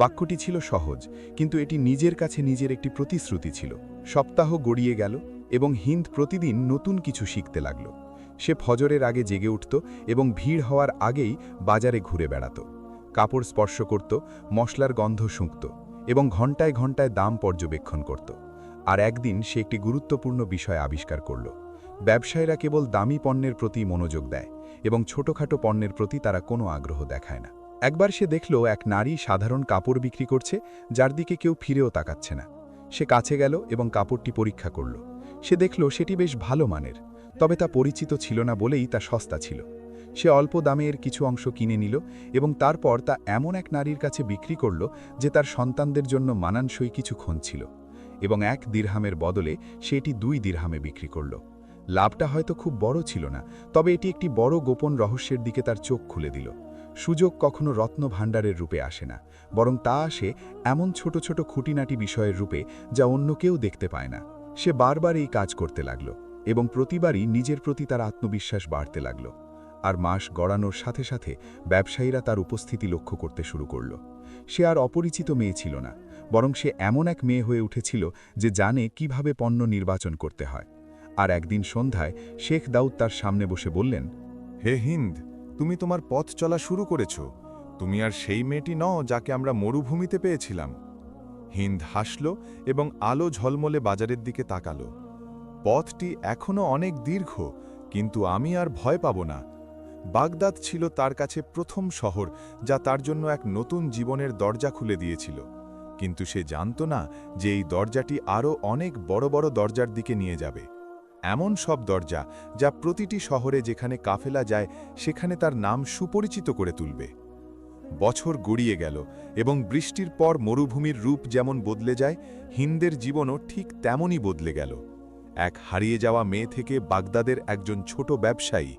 বাক্যটি ছিল সহজ, কিন্তু এটি নিজের কাছে নিজের একটি প্রতিশ্রুতি ছিল। সপ্তাহ গড়িয়ে গেল এবং হিন্দ প্রতিদিন নতুন কিছু শিখতে লাগল। সে ফজরের আগে জেগে উঠত এবং ভিড় হওয়ার আগেই বাজারে ঘুরে বেড়াত, কাপড় স্পর্শ করত, মশলার গন্ধ শুঁকত এবং ঘণ্টায় ঘণ্টায় দাম পর্যবেক্ষণ করত। আর একদিন সে একটি গুরুত্বপূর্ণ বিষয় আবিষ্কার করল। ব্যবসায়ীরা কেবল দামি পণ্যের প্রতি মনোযোগ দেয় এবং ছোটখাটো পণ্যের প্রতি তারা কোনো আগ্রহ দেখায় না। একবার সে দেখল এক নারী সাধারণ কাপড় বিক্রি করছে, যার দিকে কেউ ফিরেও তাকাচ্ছে না। সে কাছে গেল এবং কাপড়টি পরীক্ষা করল। সে দেখল সেটি বেশ ভালো মানের, তবে তা পরিচিত ছিল না বলেই তা সস্তা ছিল। সে অল্প দামে এর কিছু অংশ কিনে নিল এবং তারপর তা এমন এক নারীর কাছে বিক্রি করল যে তার সন্তানদের জন্য মানানসই কিছু খুঁজছিল, এবং 1 দিরহামের বদলে সে এটি 2 দিরহামে বিক্রি করল। লাভটা হয়তো খুব বড় ছিল না, তবে এটি একটি বড় গোপন রহস্যের দিকে তার চোখ খুলে দিল। সুযোগ কখনো রত্ন ভাণ্ডারের রূপে আসে না, বরং তা আসে এমন ছোট ছোট খুঁটিনাটি বিষয়ের রূপে যা অন্য কেউ দেখতে পায় না। সে বারবার এই কাজ করতে লাগল এবং প্রতিবারই নিজের প্রতি তার আত্মবিশ্বাস বাড়তে লাগল। আর মাস গড়ানোর সাথে সাথে ব্যবসায়ীরা তার উপস্থিতি লক্ষ্য করতে শুরু করল। সে আর অপরিচিত মেয়ে ছিল না, বরং সে এমন এক মেয়ে হয়ে উঠেছিল যে জানে কিভাবে পণ্য নির্বাচন করতে হয়। আর একদিন সন্ধ্যায় শেখ দাউদ তার সামনে বসে বললেন, হে হিন্দ, তুমি তোমার পথ চলা শুরু করেছ। তুমি আর সেই মেয়েটি নও যাকে আমরা মরুভূমিতে পেয়েছিলাম। হিন্দ হাসল এবং আলো ঝলমলে বাজারের দিকে তাকালো। পথটি এখনও অনেক দীর্ঘ, কিন্তু আমি আর ভয় পাব না। বাগদাদ ছিল তার কাছে প্রথম শহর, যা তার জন্য এক নতুন জীবনের দরজা খুলে দিয়েছিল। কিন্তু সে জানত না যে এই দরজাটি আরও অনেক বড় বড় দরজার দিকে নিয়ে যাবে। এমন সব দরজা যা প্রতিটি শহরে যেখানে কাফেলা যায় সেখানে তার নাম সুপরিচিত করে তুলবে। বছর গড়িয়ে গেল এবং বৃষ্টির পর মরুভূমির রূপ যেমন বদলে যায়, হিন্দের জীবনও ঠিক তেমনই বদলে গেল। এক হারিয়ে যাওয়া মেয়ে থেকে বাগদাদের একজন ছোট ব্যবসায়ী।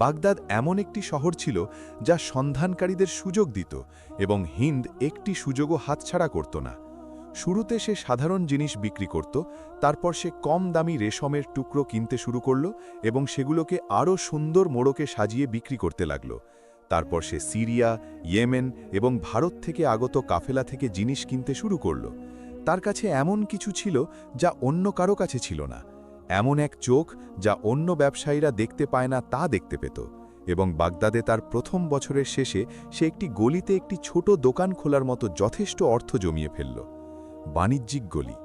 বাগদাদ এমন একটি শহর ছিল যা সন্ধানকারীদের সুযোগ দিত, এবং হিন্দ একটি সুযোগও হাতছাড়া করত না। শুরুতে সে সাধারণ জিনিস বিক্রি করত, তারপর সে কম দামি রেশমের টুকরো কিনতে শুরু করল এবং সেগুলোকে আরও সুন্দর মোড়কে সাজিয়ে বিক্রি করতে লাগল। তারপর সে সিরিয়া, ইয়েমেন এবং ভারত থেকে আগত কাফেলা থেকে জিনিস কিনতে শুরু করল। তার কাছে এমন কিছু ছিল যা অন্য কারো কাছে ছিল না, এমন এক চোখ যা অন্য ব্যবসায়ীরা দেখতে পায় না তা দেখতে পেত। এবং বাগদাদে তার প্রথম বছরের শেষে সে একটি গলিতে একটি ছোট দোকান খোলার মতো যথেষ্ট অর্থ জমিয়ে ফেলল। বাণিজ্যিক গলি।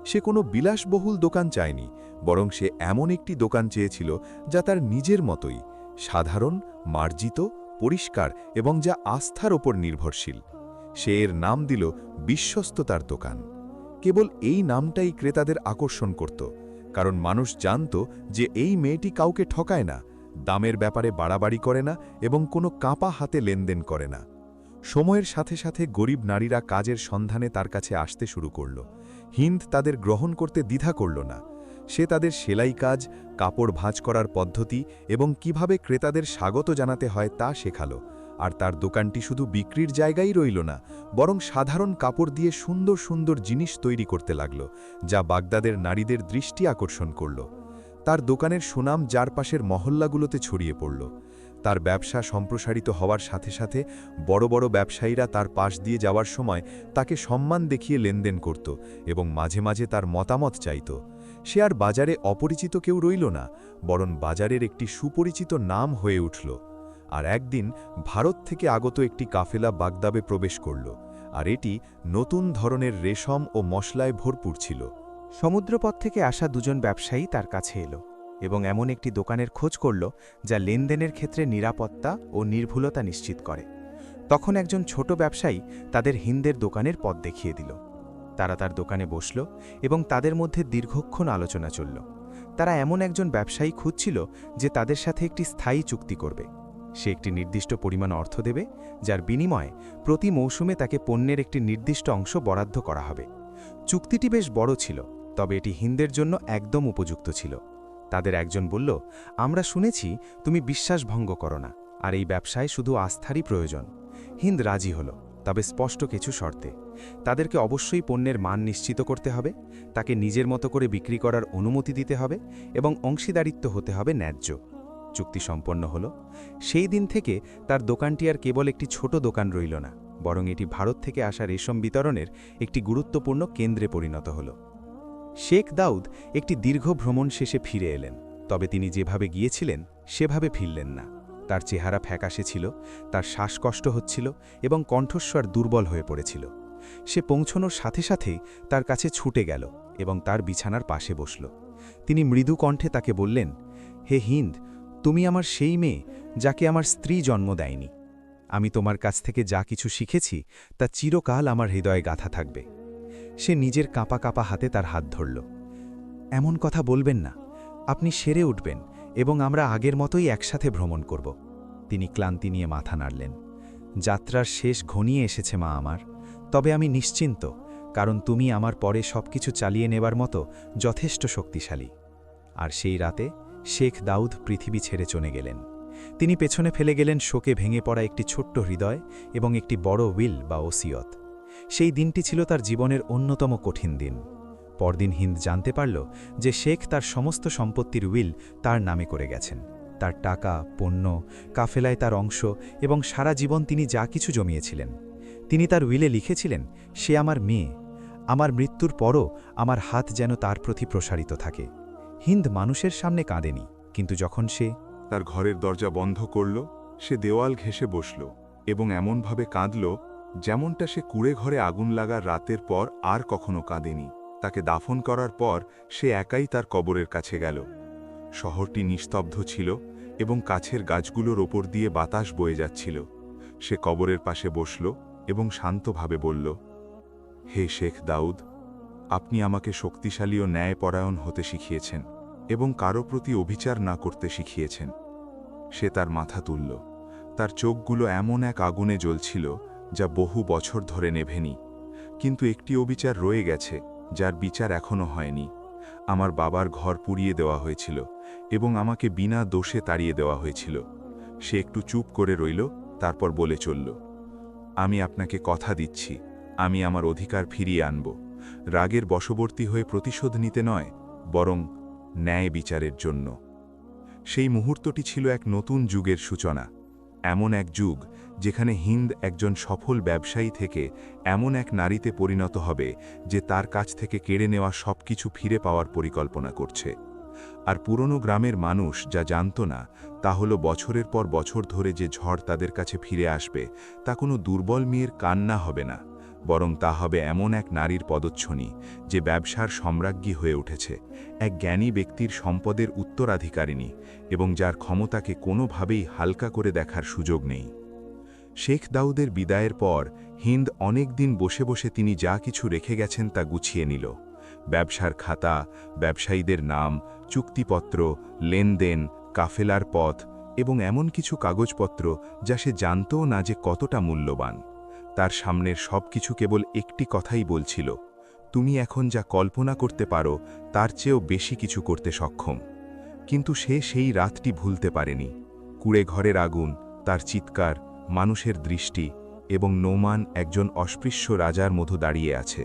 সে কোনো বিলাসবহুল দোকান চায়নি, বরং সে এমন একটি দোকান চেয়েছিল যা তার নিজের মতোই, সাধারণ, মার্জিত, পরিষ্কার এবং যা আস্থার ওপর নির্ভরশীল। সে এর নাম দিল বিশ্বস্ততার দোকান। কেবল এই নামটাই ক্রেতাদের আকর্ষণ করত, কারণ মানুষ জানত যে এই মেয়েটি কাউকে ঠকায় না, দামের ব্যাপারে বাড়াবাড়ি করে না এবং কোনো কাঁপা হাতে লেনদেন করে না। সময়ের সাথে সাথে গরিব নারীরা কাজের সন্ধানে তার কাছে আসতে শুরু করল। হিন্দ তাদের গ্রহণ করতে দ্বিধা করল না। সে তাদের সেলাই কাজ, কাপড় ভাঁজ করার পদ্ধতি এবং কিভাবে ক্রেতাদের স্বাগত জানাতে হয় তা শেখালো। আর তার দোকানটি শুধু বিক্রির জায়গায় রইল না, বরং সাধারণ কাপড় দিয়ে সুন্দর সুন্দর জিনিস তৈরি করতে লাগল, যা বাগদাদের নারীদের দৃষ্টি আকর্ষণ করল। তার দোকানের সুনাম চারপাশের মহল্লাগুলোতে ছড়িয়ে পড়ল। তার ব্যবসা সম্প্রসারিত হওয়ার সাথে সাথে বড় বড় ব্যবসায়ীরা তার পাশ দিয়ে যাওয়ার সময় তাকে সম্মান দেখিয়ে লেনদেন করত এবং মাঝে মাঝে তার মতামত চাইত। সে আর বাজারে অপরিচিত কেউ রইল না, বরং বাজারের একটি সুপরিচিত নাম হয়ে উঠল। আর একদিন ভারত থেকে আগত একটি কাফেলা বাগদাবে প্রবেশ করল, আর এটি নতুন ধরনের রেশম ও মশলায় ভরপুর ছিল। সমুদ্রপথ থেকে আসা দুজন ব্যবসায়ী তার কাছে এলো এবং এমন একটি দোকানের খোঁজ করল যা লেনদেনের ক্ষেত্রে নিরাপত্তা ও নির্ভুলতা নিশ্চিত করে। তখন একজন ছোট ব্যবসায়ী তাদের হিন্দের দোকানের পথ দেখিয়ে দিল। তারা তার দোকানে বসল এবং তাদের মধ্যে দীর্ঘক্ষণ আলোচনা চলল। তারা এমন একজন ব্যবসায়ী খুঁজছিল যে তাদের সাথে একটি স্থায়ী চুক্তি করবে। সে একটি নির্দিষ্ট পরিমাণ অর্থ দেবে, যার বিনিময়ে প্রতি মৌসুমে তাকে পণ্যের একটি নির্দিষ্ট অংশ বরাদ্দ করা হবে। চুক্তিটি বেশ বড় ছিল, তবে এটি হিন্দের জন্য একদম উপযুক্ত ছিল। তাদের একজন বলল, আমরা শুনেছি তুমি বিশ্বাসভঙ্গ করো না, আর এই ব্যবসায় শুধু আস্থারই প্রয়োজন। হিন্দ রাজি হল, তবে স্পষ্ট কিছু শর্তে। তাদেরকে অবশ্যই পণ্যের মান নিশ্চিত করতে হবে, তাকে নিজের মতো করে বিক্রি করার অনুমতি দিতে হবে এবং অংশীদারিত্ব হতে হবে ন্যায্য। চুক্তি সম্পন্ন হল। সেই দিন থেকে তার দোকানটি আর কেবল একটি ছোট দোকান রইল না, বরং এটি ভারত থেকে আসা রেশম বিতরণের একটি গুরুত্বপূর্ণ কেন্দ্রে পরিণত হল। শেখ দাউদ একটি দীর্ঘ ভ্রমণ শেষে ফিরে এলেন, তবে তিনি যেভাবে গিয়েছিলেন সেভাবে ফিরলেন না। তার চেহারা ফ্যাকাশে ছিল, তার শ্বাসকষ্ট হচ্ছিল এবং কণ্ঠস্বর দুর্বল হয়ে পড়েছিল। সে পৌঁছনোর সাথে সাথেই তার কাছে ছুটে গেল এবং তার বিছানার পাশে বসল। তিনি মৃদু কণ্ঠে তাকে বললেন, হে হিন্দ, তুমি আমার সেই মেয়ে যাকে আমার স্ত্রী জন্ম দেয়নি। আমি তোমার কাছ থেকে যা কিছু শিখেছি তা চিরকাল আমার হৃদয়ে গাঁথা থাকবে। সে নিজের কাঁপা কাঁপা হাতে তার হাত ধরল। এমন কথা বলবেন না, আপনি সেরে উঠবেন এবং আমরা আগের মতোই একসাথে ভ্রমণ করব। তিনি ক্লান্তি নিয়ে মাথা নাড়লেন। যাত্রার শেষ ঘনিয়ে এসেছে মা আমার, তবে আমি নিশ্চিন্ত, কারণ তুমি আমার পরে সবকিছু চালিয়ে নেবার মতো যথেষ্ট শক্তিশালী। আর সেই রাতে শেখ দাউদ পৃথিবী ছেড়ে চলে গেলেন। তিনি পেছনে ফেলে গেলেন শোকে ভেঙে পড়া একটি ছোট্ট হৃদয় এবং একটি বড় উইল বা ওসিয়ত। সেই দিনটি ছিল তার জীবনের অন্যতম কঠিন দিন। পরদিন হিন্দ জানতে পারল যে শেখ তার সমস্ত সম্পত্তির উইল তার নামে করে গেছেন। তার টাকা, পণ্য, কাফেলায় তার অংশ এবং সারা জীবন তিনি যা কিছু জমিয়েছিলেন। তিনি তার উইলে লিখেছিলেন, সে আমার মেয়ে, আমার মৃত্যুর পরও আমার হাত যেন তার প্রতি প্রসারিত থাকে। হিন্দ মানুষের সামনে কাঁদেনি, কিন্তু যখন সে তার ঘরের দরজা বন্ধ করল, সে দেওয়াল ঘেঁষে বসল এবং এমনভাবে কাঁদল যেমনটা সে কুঁড়ে ঘরে আগুন লাগার রাতের পর আর কখনো কাঁদেনি। তাকে দাফন করার পর সে একাই তার কবরের কাছে গেল। শহরটি নিস্তব্ধ ছিল এবং কাছের গাছগুলোর ওপর দিয়ে বাতাস বয়ে যাচ্ছিল। সে কবরের পাশে বসল এবং শান্তভাবে বলল, হে শেখ দাউদ, আপনি আমাকে শক্তিশালী ও ন্যায়পরায়ণ হতে শিখিয়েছেন এবং কারো প্রতি অভিচার না করতে শিখিয়েছেন। সে তার মাথা তুলল। তার চোখগুলো এমন এক আগুনে জ্বলছিল যা বহু বছর ধরে নেভেনি। কিন্তু একটি অবিচার রয়ে গেছে, যার বিচার এখনো হয়নি। আমার বাবার ঘর পুড়িয়ে দেওয়া হয়েছিল এবং আমাকে বিনা দোষে তাড়িয়ে দেওয়া হয়েছিল। সে একটু চুপ করে রইল, তারপর বলে চলল, আমি আপনাকে কথা দিচ্ছি, আমি আমার অধিকার ফিরিয়ে আনব। রাগের বশবর্তী হয়ে প্রতিশোধ নিতে নয়, বরং ন্যায় বিচারের জন্য। সেই মুহূর্তটি ছিল এক নতুন যুগের সূচনা। এমন এক যুগ যেখানে হিন্দ একজন সফল ব্যবসায়ী থেকে এমন এক নারীতে পরিণত হবে যে তার কাছ থেকে কেড়ে নেওয়া সবকিছু ফিরে পাওয়ার পরিকল্পনা করছে। আর পুরনো গ্রামের মানুষ যা জানত না তা হলো বছরের পর বছর ধরে যে ঝড় তাদের কাছে ফিরে আসবে তা কোনো দুর্বল মেয়ের কান্না হবে না, বরং তা হবে এমন এক নারীর পদচ্ছনি যে ব্যবসার সম্রাজ্ঞী হয়ে উঠেছে, এক জ্ঞানী ব্যক্তির সম্পদের উত্তরাধিকারিণী এবং যার ক্ষমতাকে কোনোভাবেই হালকা করে দেখার সুযোগ নেই। শেখ দাউদের বিদায়ের পর হিন্দ অনেক দিন বসে বসে তিনি যা কিছু রেখে গেছেন তা গুছিয়ে নিল। ব্যবসার খাতা, ব্যবসায়ীদের নাম, চুক্তিপত্র, লেনদেন, কাফেলার পথ এবং এমন কিছু কাগজপত্র যা সে জানতও না যে কতটা মূল্যবান। তার সামনের সব কিছু কেবল একটি কথাই বলছিল, তুমি এখন যা কল্পনা করতে পারো তার চেয়েও বেশি কিছু করতে সক্ষম। কিন্তু সে সেই রাতটি ভুলতে পারেনি। কুঁড়ে ঘরের আগুন, তার চিৎকার, মানুষের দৃষ্টি এবং নোমান একজন অস্পৃশ্য রাজার মতো দাঁড়িয়ে আছে।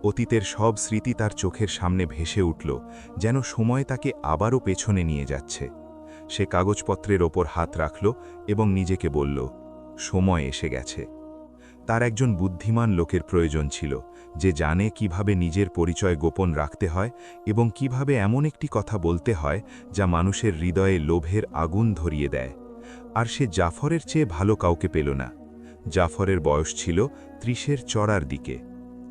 অতীতের সব স্মৃতি তার চোখের সামনে ভেসে উঠল, যেন সময় তাকে আবারও পেছনে নিয়ে যাচ্ছে। সে কাগজপত্রের ওপর হাত রাখল এবং নিজেকে বলল, সময় এসে গেছে। তার একজন বুদ্ধিমান লোকের প্রয়োজন ছিল, যে জানে কিভাবে নিজের পরিচয় গোপন রাখতে হয় এবং কিভাবে এমন একটি কথা বলতে হয় যা মানুষের হৃদয়ে লোভের আগুন ধরিয়ে দেয়। আর সে জাফরের চেয়ে ভালো কাউকে পেল না। জাফরের বয়স ছিল ৩০-এর চড়ার দিকে।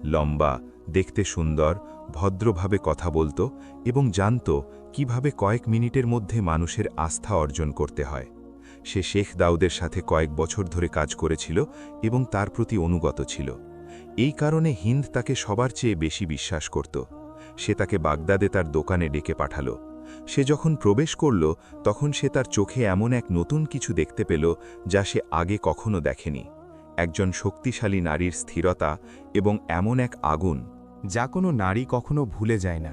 লম্বা, দেখতে সুন্দর, ভদ্রভাবে কথা বলত এবং জানত কিভাবে কয়েক মিনিটের মধ্যে মানুষের আস্থা অর্জন করতে হয়। সে শেখ দাউদের সাথে কয়েক বছর ধরে কাজ করেছিল এবং তার প্রতি অনুগত ছিল। এই কারণে হিন্দ তাকে সবার চেয়ে বেশি বিশ্বাস করত। সে তাকে বাগদাদে তার দোকানে ডেকে পাঠাল। সে যখন প্রবেশ করল তখন সে তার চোখে এমন এক নতুন কিছু দেখতে পেল যা সে আগে কখনো দেখেনি। একজন শক্তিশালী নারীর স্থিরতা এবং এমন এক আগুন যা কোনো নারী কখনো ভুলে যায় না।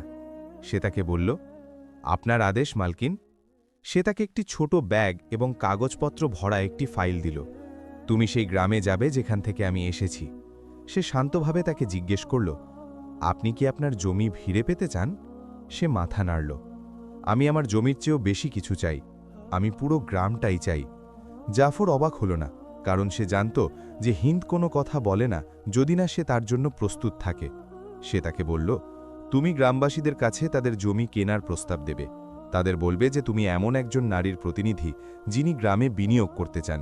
সে তাকে বলল, আপনার আদেশ মালকিন। সে তাকে একটি ছোট ব্যাগ এবং কাগজপত্র ভরা একটি ফাইল দিল। তুমি সেই গ্রামে যাবে যেখান থেকে আমি এসেছি। সে শান্তভাবে তাকে জিজ্ঞেস করল, আপনি কি আপনার জমি ফিরে পেতে চান? সে মাথা নাড়ল। আমি আমার জমির চেয়েও বেশি কিছু চাই, আমি পুরো গ্রামটাই চাই। জাফর অবাক হল না, কারণ সে জানত যে হিন্দ কোনো কথা বলে না যদি না সে তার জন্য প্রস্তুত থাকে। সে তাকে বলল, তুমি গ্রামবাসীদের কাছে তাদের জমি কেনার প্রস্তাব দেবে। তাদের বলবে যে তুমি এমন একজন নারীর প্রতিনিধি যিনি গ্রামে বিনিয়োগ করতে চান।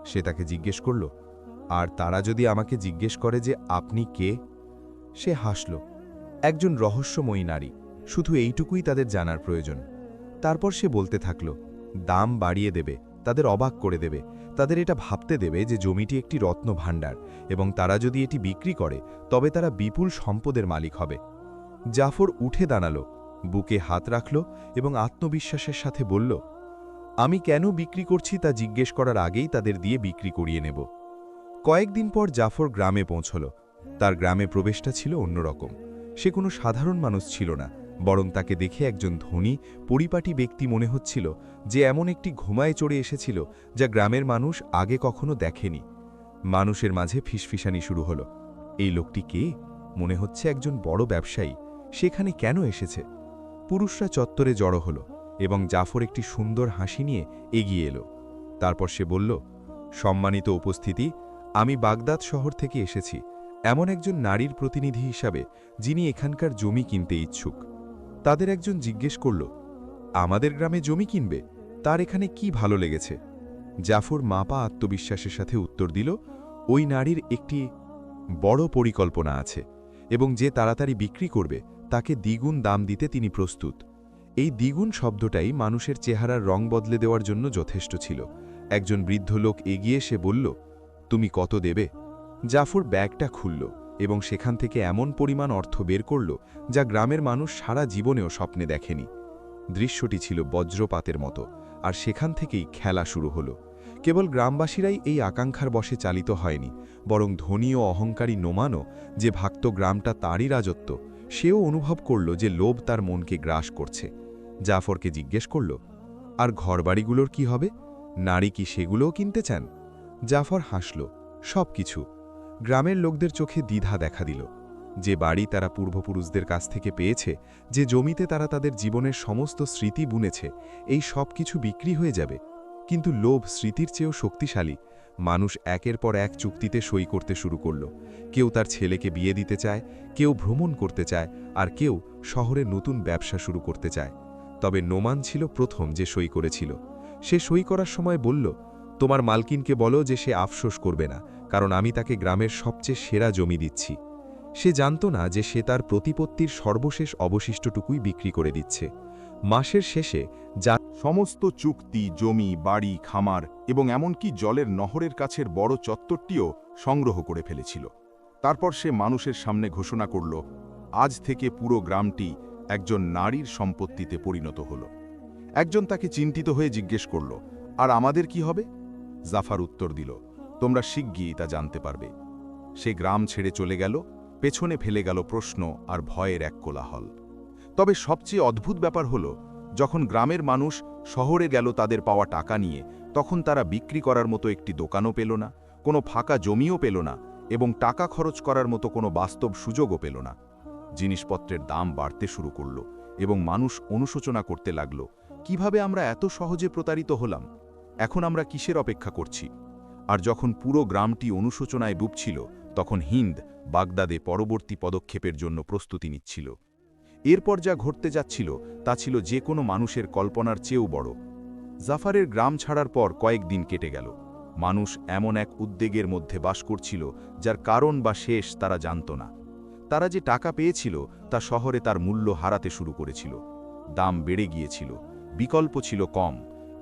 সে তাকে জিজ্ঞেস করল, আর তারা যদি আমাকে জিজ্ঞেস করে যে আপনি কে? সে হাসল। একজন রহস্যময়ী নারী, শুধু এইটুকুই তাদের জানার প্রয়োজন। তারপর সে বলতে থাকল, দাম বাড়িয়ে দেবে, তাদের অবাক করে দেবে, তাদের এটা ভাবতে দেবে যে জমিটি একটি রত্ন ভাণ্ডার এবং তারা যদি এটি বিক্রি করে তবে তারা বিপুল সম্পদের মালিক হবে। জাফর উঠে দাঁড়ালো, বুকে হাত রাখল এবং আত্মবিশ্বাসের সাথে বলল, আমি কেন বিক্রি করছি তা জিজ্ঞেস করার আগেই তাদের দিয়ে বিক্রি করিয়ে নেব। কয়েকদিন পর জাফর গ্রামে পৌঁছল। তার গ্রামে প্রবেশটা ছিল অন্যরকম। সে কোনো সাধারণ মানুষ ছিল না, বরং তাকে দেখে একজন ধনী, পরিপাটি ব্যক্তি মনে হচ্ছিল, যে এমন একটি ঘুমায় চড়ে এসেছিল যা গ্রামের মানুষ আগে কখনো দেখেনি। মানুষের মাঝে ফিসফিসানি শুরু হলো, এই লোকটি কে? মনে হচ্ছে একজন বড় ব্যবসায়ী। সেখানে কেন এসেছে? পুরুষরা চত্বরে জড়ো হল এবং জাফর একটি সুন্দর হাসি নিয়ে এগিয়ে এলো। তারপর সে বলল, সম্মানিত উপস্থিতি, আমি বাগদাদ শহর থেকে এসেছি এমন একজন নারীর প্রতিনিধি হিসাবে যিনি এখানকার জমি কিনতে ইচ্ছুক। তাদের একজন জিজ্ঞেস করল, আমাদের গ্রামে জমি কিনবে? তার এখানে কি ভালো লেগেছে? জাফর মাপা আত্মবিশ্বাসের সাথে উত্তর দিল, ওই নারীর একটি বড় পরিকল্পনা আছে এবং যে তাড়াতাড়ি বিক্রি করবে তাকে দ্বিগুণ দাম দিতে তিনি প্রস্তুত। এই দ্বিগুণ শব্দটাই মানুষের চেহারার রং বদলে দেওয়ার জন্য যথেষ্ট ছিল। একজন বৃদ্ধ লোক এগিয়ে এসে বলল, তুমি কত দেবে? জাফর ব্যাগটা খুলল এবং সেখান থেকে এমন পরিমাণ অর্থ বের করল যা গ্রামের মানুষ সারা জীবনেও স্বপ্নে দেখেনি। দৃশ্যটি ছিল বজ্রপাতের মতো, আর সেখান থেকেই খেলা শুরু হলো। কেবল গ্রামবাসীরাই এই আকাঙ্ক্ষার বশে চালিত হয়নি, বরং ধনী ও অহংকারী নোমানও, যে ভাগত গ্রামটা তাঁরই রাজত্ব, সেও অনুভব করল যে লোভ তার মনকে গ্রাস করছে। জাফরকে জিজ্ঞেস করল, আর ঘরবাড়িগুলোর কি হবে? নারী কি সেগুলোও কিনতে চান? জাফর হাসল, সব কিছু। গ্রামের লোকদের চোখে দ্বিধা দেখা দিল। যে বাড়ি তারা পূর্বপুরুষদের কাছ থেকে পেয়েছে, যে জমিতে তারা তাদের জীবনের সমস্ত স্মৃতি বুনেছে, এই সব কিছু বিক্রি হয়ে যাবে। কিন্তু লোভ স্মৃতির চেয়েও শক্তিশালী। মানুষ একের পর এক চুক্তিতে সই করতে শুরু করল। কেউ তার ছেলেকে বিয়ে দিতে চায়, কেউ ভ্রমণ করতে চায়, আর কেউ শহরে নতুন ব্যবসা শুরু করতে চায়। তবে নোমান ছিল প্রথম যে সই করেছিল। সে সই করার সময় বলল, তোমার মালকিনকে বলো যে সে আফসোস করবে না, কারণ আমি তাকে গ্রামের সবচেয়ে সেরা জমি দিচ্ছি। সে জানত না যে সে তার প্রতিপত্তির সর্বশেষ অবশিষ্টটুকুই বিক্রি করে দিচ্ছে। মাসের শেষে যা সমস্ত চুক্তি, জমি, বাড়ি, খামার এবং এমনকি জলের নহরের কাছের বড় চত্বরটিও সংগ্রহ করে ফেলেছিল। তারপর সে মানুষের সামনে ঘোষণা করল, আজ থেকে পুরো গ্রামটি একজন নারীর সম্পত্তিতে পরিণত হল। একজন তাকে চিন্তিত হয়ে জিজ্ঞেস করল, আর আমাদের কি হবে? জাফর উত্তর দিল, তোমরা শিগগিরই তা জানতে পারবে। সে গ্রাম ছেড়ে চলে গেল, পেছনে ফেলে গেল প্রশ্ন আর ভয়ের এক কোলাহল। তবে সবচেয়ে অদ্ভুত ব্যাপার হল, যখন গ্রামের মানুষ শহরে গেল তাদের পাওয়া টাকা নিয়ে, তখন তারা বিক্রি করার মতো একটি দোকানও পেল না, কোনো ফাঁকা জমিও পেল না, এবং টাকা খরচ করার মতো কোনো বাস্তব সুযোগও পেল না। জিনিসপত্রের দাম বাড়তে শুরু করল এবং মানুষ অনুশোচনা করতে লাগল, কিভাবে আমরা এত সহজে প্রতারিত হলাম? এখন আমরা কিসের অপেক্ষা করছি? আর যখন পুরো গ্রামটি অনুশোচনায় ডুবছিল, তখন হিন্দ বাগদাদে পরবর্তী পদক্ষেপের জন্য প্রস্তুতি নিচ্ছিল। এরপর যা ঘটতে যাচ্ছিল তা ছিল যে কোনো মানুষের কল্পনার চেয়েও বড়। জাফরের গ্রাম ছাড়ার পর কয়েকদিন কেটে গেল। মানুষ এমন এক উদ্বেগের মধ্যে বাস করছিল যার কারণ বা শেষ তারা জানত না। তারা যে টাকা পেয়েছিল তা শহরে তার মূল্য হারাতে শুরু করেছিল। দাম বেড়ে গিয়েছিল, বিকল্প ছিল কম,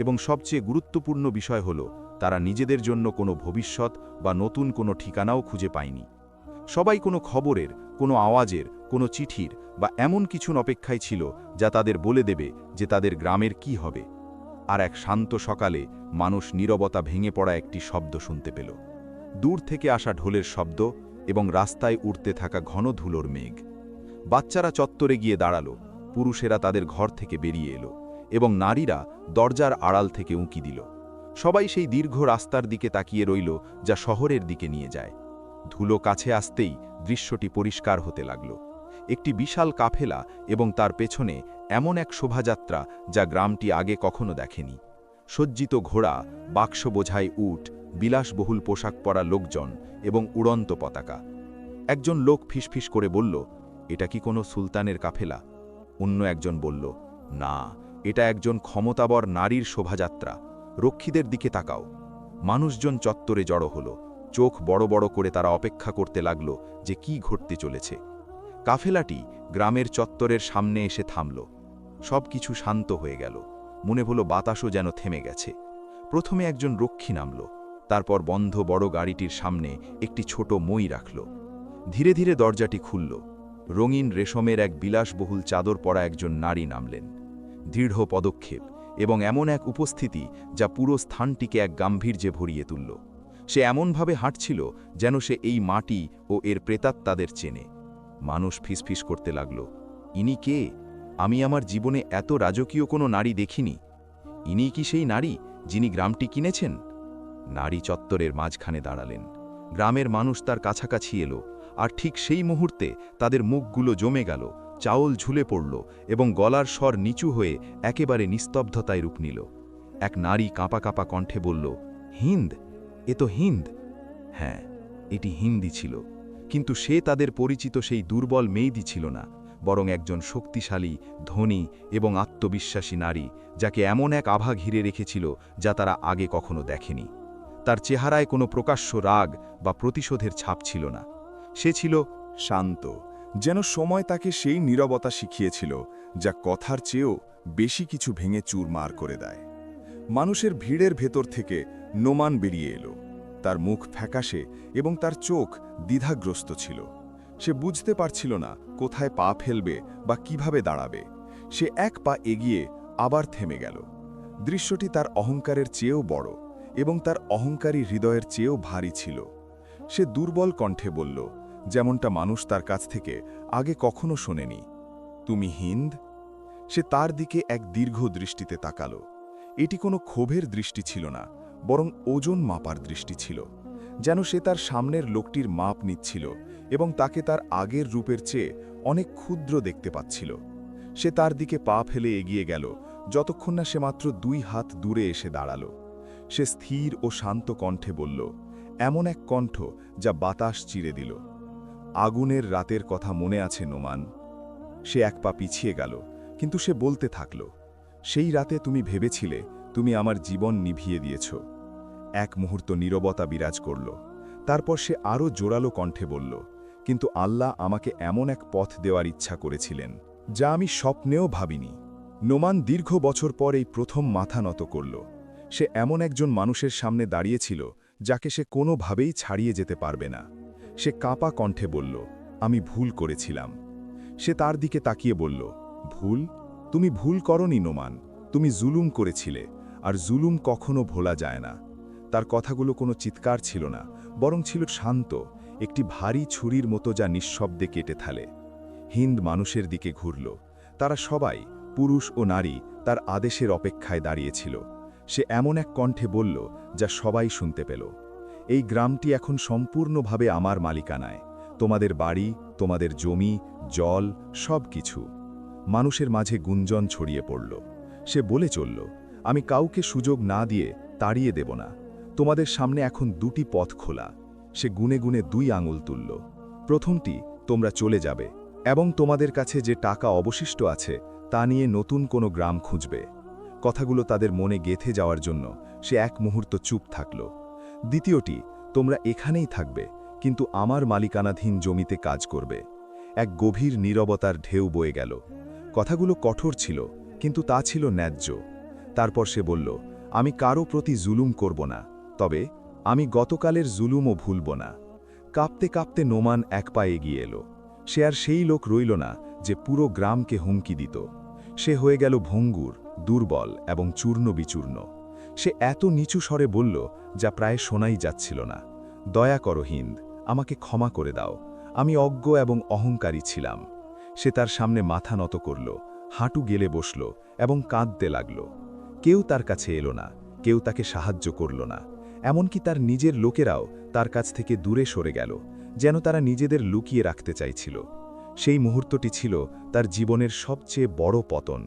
এবং সবচেয়ে গুরুত্বপূর্ণ বিষয় হল, তারা নিজেদের জন্য কোনো ভবিষ্যৎ বা নতুন কোনো ঠিকানাও খুঁজে পায়নি। সবাই কোনো খবরের, কোনো আওয়াজের, কোনো চিঠির বা এমন কিছুর অপেক্ষায় ছিল যা তাদের বলে দেবে যে তাদের গ্রামের কি হবে। আর এক শান্ত সকালে মানুষ নীরবতা ভেঙে পড়া একটি শব্দ শুনতে পেল। দূর থেকে আসা ঢোলের শব্দ এবং রাস্তায় উড়তে থাকা ঘন ধুলোর মেঘ। বাচ্চারা চত্বরে গিয়ে দাঁড়ালো, পুরুষেরা তাদের ঘর থেকে বেরিয়ে এলো, এবং নারীরা দরজার আড়াল থেকে উঁকি দিল। সবাই সেই দীর্ঘ রাস্তার দিকে তাকিয়ে রইল যা শহরের দিকে নিয়ে যায়। ধুলো কাছে আসতেই দৃশ্যটি পরিষ্কার হতে লাগল। একটি বিশাল কাফেলা এবং তার পেছনে এমন এক শোভাযাত্রা যা গ্রামটি আগে কখনো দেখেনি। সজ্জিত ঘোড়া, বাক্স বোঝাই উট, বিলাসবহুল পোশাক পরা লোকজন এবং উড়ন্ত পতাকা। একজন লোক ফিসফিস করে বলল, এটা কি কোনো সুলতানের কাফেলা? অন্য একজন বলল, না, এটা একজন ক্ষমতাবর নারীর শোভাযাত্রা। রক্ষীদের দিকে তাকাও। মানুষজন চত্বরে জড়ো হলো। চোখ বড় বড় করে তারা অপেক্ষা করতে লাগল যে কি ঘটতে চলেছে। কাফেলাটি গ্রামের চত্বরের সামনে এসে থামল। সব কিছু শান্ত হয়ে গেল। মনে হলো বাতাসও যেন থেমে গেছে। প্রথমে একজন রক্ষী নামল, তারপর বন্ধ বড় গাড়িটির সামনে একটি ছোট মই রাখল। ধীরে ধীরে দরজাটি খুলল। রঙিন রেশমের এক বিলাসবহুল চাদর পরা একজন নারী নামলেন। দৃঢ় পদক্ষেপ এবং এমন এক উপস্থিতি যা পুরো স্থানটিকে এক গাম্ভীর্যে ভরিয়ে তুলল। সে এমনভাবে হাঁটছিল যেন সে এই মাটি ও এর প্রেতাত্মাদের চেনে। মানুষ ফিসফিস করতে লাগল, ইনি কে? আমি আমার জীবনে এত রাজকীয় কোনো নারী দেখিনি। ইনি কি সেই নারী যিনি গ্রামটি কিনেছেন? নারী চত্বরের মাঝখানে দাঁড়ালেন। গ্রামের মানুষ তার কাছাকাছি এলো, আর ঠিক সেই মুহূর্তে তাদের মুখগুলো জমে গেল, চাউল ঝুলে পড়ল এবং গলার স্বর নিচু হয়ে একেবারে নিস্তব্ধতায় রূপ নিল। এক নারী কাঁপা কাঁপা কণ্ঠে বলল, হিন্দ, এ তো হিন্দ। হ্যাঁ, এটি হিন্দি ছিল, কিন্তু সে তাদের পরিচিত সেই দুর্বল মেয়েদি ছিল না, বরং একজন শক্তিশালী, ধনী এবং আত্মবিশ্বাসী নারী, যাকে এমন এক আভা ঘিরে রেখেছিল যা তারা আগে কখনো দেখেনি। তার চেহারায় কোনো প্রকাশ্য রাগ বা প্রতিশোধের ছাপ ছিল না। সে ছিল শান্ত, যেন সময় তাকে সেই নীরবতা শিখিয়েছিল যা কথার চেয়েও বেশি কিছু ভেঙে চুরমার করে দেয়। মানুষের ভিড়ের ভেতর থেকে নোমান বেরিয়ে এলো। তার মুখ ফ্যাকাশে এবং তার চোখ দ্বিধাগ্রস্ত ছিল। সে বুঝতে পারছিল না কোথায় পা ফেলবে বা কিভাবে দাঁড়াবে। সে এক পা এগিয়ে আবার থেমে গেল। দৃশ্যটি তার অহংকারের চেয়েও বড় এবং তার অহংকারী হৃদয়ের চেয়েও ভারী ছিল। সে দুর্বল কণ্ঠে বলল, যেমনটা মানুষ তার কাছ থেকে আগে কখনো শোনেনি, তুমি হিন্দ? সে তার দিকে এক দীর্ঘ দৃষ্টিতে তাকালো। এটি কোনো ক্ষোভের দৃষ্টি ছিল না, বরং ওজন মাপার দৃষ্টি ছিল। যেন সে তার সামনের লোকটির মাপ নিচ্ছিল এবং তাকে তার আগের রূপের চেয়ে অনেক ক্ষুদ্র দেখতে পাচ্ছিল। সে তার দিকে পা ফেলে এগিয়ে গেল, যতক্ষণ না সে মাত্র 2 হাত দূরে এসে দাঁড়াল। সে স্থির ও শান্ত কণ্ঠে বলল, এমন এক কণ্ঠ যা বাতাস চিরে দিল, আগুনের রাতের কথা মনে আছে নোমান? সে এক পা পিছিয়ে গেল, কিন্তু সে বলতে থাকল, সেই রাতে তুমি ভেবেছিলে তুমি আমার জীবন নিভিয়ে দিয়েছ। এক মুহূর্ত নীরবতা বিরাজ করল। তারপর সে আরও জোরালো কণ্ঠে বলল, কিন্তু আল্লাহ আমাকে এমন এক পথ দেওয়ার ইচ্ছা করেছিলেন যা আমি স্বপ্নেও ভাবিনি। নোমান দীর্ঘ বছর পর এই প্রথম মাথা নত করল। সে এমন একজন মানুষের সামনে দাঁড়িয়েছিল যাকে সে কোনোভাবেই ছাড়িয়ে যেতে পারবে না। সে কাঁপা কণ্ঠে বলল, আমি ভুল করেছিলাম। সে তার দিকে তাকিয়ে বলল, ভুল? তুমি ভুল করনি নোমান, তুমি জুলুম করেছিলে, আর জুলুম কখনো ভোলা যায় না। তার কথাগুলো কোনো চিৎকার ছিল না, বরং ছিল শান্ত, একটি ভারী ছুরির মতো যা নিঃশব্দে কেটে থালে। হিন্দ মানুষের দিকে ঘুরল। তারা সবাই, পুরুষ ও নারী, তার আদেশের অপেক্ষায় দাঁড়িয়েছিল। সে এমন এক কণ্ঠে বলল যা সবাই শুনতে পেল, এই গ্রামটি এখন সম্পূর্ণভাবে আমার মালিকানায়। তোমাদের বাড়ি, তোমাদের জমি, জল, সব কিছু। মানুষের মাঝে গুঞ্জন ছড়িয়ে পড়ল। সে বলে চলল, আমি কাউকে সুযোগ না দিয়ে তাড়িয়ে দেব না। তোমাদের সামনে এখন 2টি পথ খোলা। সে গুনে গুনে 2 আঙুল তুলল। প্রথমটি, তোমরা চলে যাবে এবং তোমাদের কাছে যে টাকা অবশিষ্ট আছে তা নিয়ে নতুন কোনো গ্রাম খুঁজবে। কথাগুলো তাদের মনে গেঁথে যাওয়ার জন্য সে এক মুহূর্ত চুপ থাকল। দ্বিতীয়টি, তোমরা এখানেই থাকবে, কিন্তু আমার মালিকানাধীন জমিতে কাজ করবে। এক গভীর নীরবতার ঢেউ বয়ে গেল। কথাগুলো কঠোর ছিল, কিন্তু তা ছিল ন্যায্য। তারপর সে বলল, আমি কারো প্রতি জুলুম করব না, তবে আমি গতকালের জুলুমও ভুলব না। কাঁপতে কাঁপতে নোমান এক পা এগিয়ে এলো। সে আর সেই লোক রইল না যে পুরো গ্রামকে হুমকি দিত। সে হয়ে গেল ভঙ্গুর, দুর্বল এবং চূর্ণ বিচূর্ণ। সে এত নিচু স্বরে বলল যা প্রায় শোনাই যাচ্ছিল না, দয়া করো হিন্দ, আমাকে ক্ষমা করে দাও, আমি অজ্ঞ এবং অহংকারী ছিলাম। সে তার সামনে মাথা নত করল, হাঁটু গেলে বসল এবং কাঁদতে লাগল। কেউ তার কাছে এলো না, কেউ তাকে সাহায্য করল না। এমনকি তার নিজের লোকেরাও তার কাছ থেকে দূরে সরে গেল, যেন তারা নিজেদের লুকিয়ে রাখতে চাইছিল। সেই মুহূর্তটি ছিল তার জীবনের সবচেয়ে বড় পতন।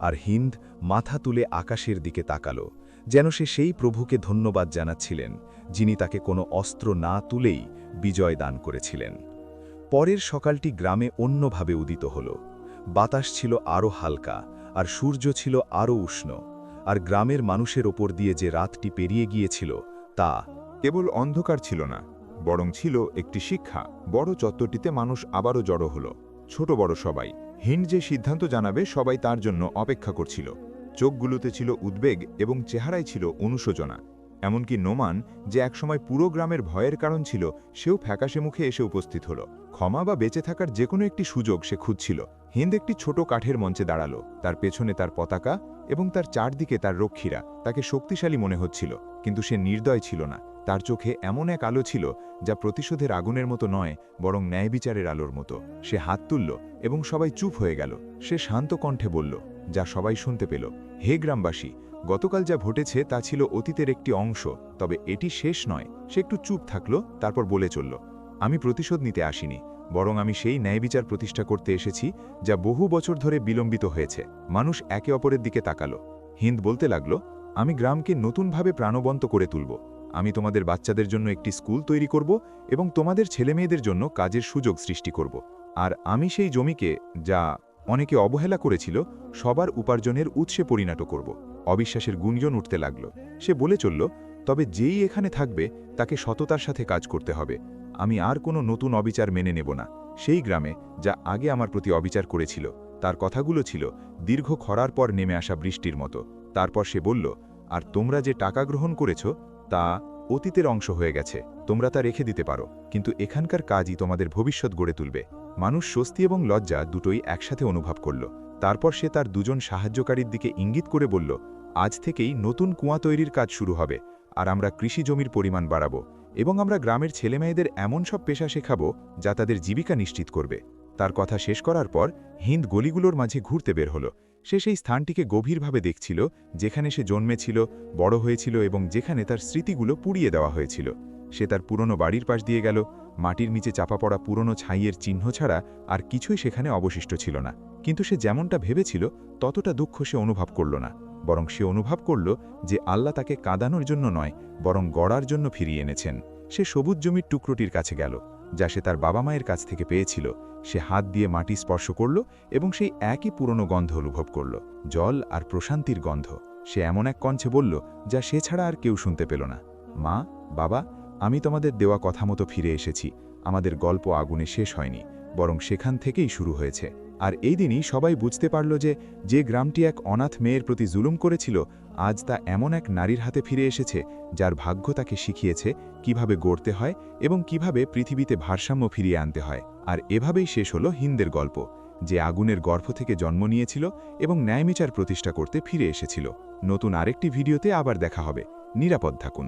আর হিন্দ মাথা তুলে আকাশের দিকে তাকালো, যেন সে সেই প্রভুকে ধন্যবাদ জানাচ্ছিলেন যিনি তাকে কোনো অস্ত্র না তুলেই বিজয় দান করেছিলেন। পরের সকালটি গ্রামে অন্যভাবে উদিত হল। বাতাস ছিল আরও হালকা, আর সূর্য ছিল আরও উষ্ণ। আর গ্রামের মানুষের ওপর দিয়ে যে রাতটি পেরিয়ে গিয়েছিল তা কেবল অন্ধকার ছিল না, বরং ছিল একটি শিক্ষা। বড় চত্বরটিতে মানুষ আবারও জড়ো হলো, ছোট বড় সবাই। হিন্দ যে সিদ্ধান্ত জানাবে সবাই তার জন্য অপেক্ষা করছিল। চোখগুলোতে ছিল উদ্বেগ এবং চেহারায় ছিল অনুশোচনা। এমনকি নোমান, যে একসময় পুরো গ্রামের ভয়ের কারণ ছিল, সেও ফ্যাকাশে মুখে এসে উপস্থিত হলো। ক্ষমা বা বেঁচে থাকার যে কোনো একটি সুযোগ সে খুঁজছিল। হিন্দ একটি ছোট কাঠের মঞ্চে দাঁড়ালো, তার পেছনে তার পতাকা এবং তার চারদিকে তার রক্ষীরা। তাকে শক্তিশালী মনে হচ্ছিল, কিন্তু সে নির্দয় ছিল না। তার চোখে এমন এক আলো ছিল যা প্রতিশোধের আগুনের মতো নয়, বরং ন্যায় বিচারের আলোর মতো। সে হাত তুলল এবং সবাই চুপ হয়ে গেল। সে শান্ত কণ্ঠে বলল, যা সবাই শুনতে পেল, হে গ্রামবাসী, গতকাল যা ঘটেছে তা ছিল অতীতের একটি অংশ, তবে এটি শেষ নয়। সে একটু চুপ থাকলো, তারপর বলে চলল, আমি প্রতিশোধ নিতে আসিনি, বরং আমি সেই ন্যায়বিচার প্রতিষ্ঠা করতে এসেছি যা বহু বছর ধরে বিলম্বিত হয়েছে। মানুষ একে অপরের দিকে তাকালো। হিন্দ বলতে লাগলো, আমি গ্রামকে নতুনভাবে প্রাণবন্ত করে তুলব। আমি তোমাদের বাচ্চাদের জন্য একটি স্কুল তৈরি করব এবং তোমাদের ছেলেমেয়েদের জন্য কাজের সুযোগ সৃষ্টি করব। আর আমি সেই জমিকে, যা অনেকে অবহেলা করেছিল, সবার উপার্জনের উৎসে পরিণত করব। অবিশ্বাসের গুঞ্জন উঠতে লাগল। সে বলে চলল, তবে যেই এখানে থাকবে তাকে সততার সাথে কাজ করতে হবে। আমি আর কোনো নতুন অবিচার মেনে নেব না। সেই গ্রামে, যা আগে আমার প্রতি অবিচার করেছিল, তার কথাগুলো ছিল দীর্ঘ খরার পর নেমে আসা বৃষ্টির মতো। তারপর সে বলল, আর তোমরা যে টাকা গ্রহণ করেছ তা অতীতের অংশ হয়ে গেছে, তোমরা তা রেখে দিতে পারো, কিন্তু এখানকার কাজই তোমাদের ভবিষ্যৎ গড়ে তুলবে। মানুষ স্বস্তি এবং লজ্জা দুটোই একসাথে অনুভব করল। তারপর সে তার দুজন সাহায্যকারীর দিকে ইঙ্গিত করে বলল, আজ থেকেই নতুন কুয়া তৈরির কাজ শুরু হবে, আর আমরা কৃষি জমির পরিমাণ বাড়াবো, এবং আমরা গ্রামের ছেলেমেয়েদের এমন সব পেশা শেখাবো যা তাদের জীবিকা নিশ্চিত করবে। তার কথা শেষ করার পর হিন্দ গলিগুলোর মাঝে ঘুরতে বের হলো। সে সেই স্থানটিকে গভীরভাবে দেখছিল, যেখানে সে জন্মেছিল, বড় হয়েছিল এবং যেখানে তার স্মৃতিগুলো পুড়িয়ে দেওয়া হয়েছিল। সে তার পুরনো বাড়ির পাশ দিয়ে গেল। মাটির নিচে চাপা পড়া পুরনো ছাইয়ের চিহ্ন ছাড়া আর কিছুই সেখানে অবশিষ্ট ছিল না। কিন্তু সে যেমনটা ভেবেছিল ততটা দুঃখ সে অনুভব করল না, বরং সে অনুভব করল যে আল্লাহ তাকে কাঁদানোর জন্য নয়, বরং গড়ার জন্য ফিরিয়ে এনেছেন। সে সবুজ জমির টুকরোটির কাছে গেল, যা সে তার বাবা মায়ের কাছ থেকে পেয়েছিল। সে হাত দিয়ে মাটি স্পর্শ করল এবং সেই একই পুরনো গন্ধ অনুভব করল, জল আর প্রশান্তির গন্ধ। সে এমন এক কণ্ঠে বলল, যা সে ছাড়া আর কেউ শুনতে পেল না, মা, বাবা, আমি তোমাদের দেওয়া কথা মতো ফিরে এসেছি। আমাদের গল্প আগুনে শেষ হয়নি, বরং সেখান থেকেই শুরু হয়েছে। আর এই দিনই সবাই বুঝতে পারল যে গ্রামটি এক অনাথ মেয়ের প্রতি জুলুম করেছিল, আজ তা এমন এক নারীর হাতে ফিরে এসেছে যার ভাগ্য তাকে শিখিয়েছে কিভাবে গড়তে হয় এবং কিভাবে পৃথিবীতে ভারসাম্য ফিরিয়ে আনতে হয়। আর এভাবেই শেষ হলো হিন্দের গল্প, যে আগুনের গর্ভ থেকে জন্ম নিয়েছিল এবং ন্যায়বিচার প্রতিষ্ঠা করতে ফিরে এসেছিল। নতুন আরেকটি ভিডিওতে আবার দেখা হবে। নিরাপদ থাকুন।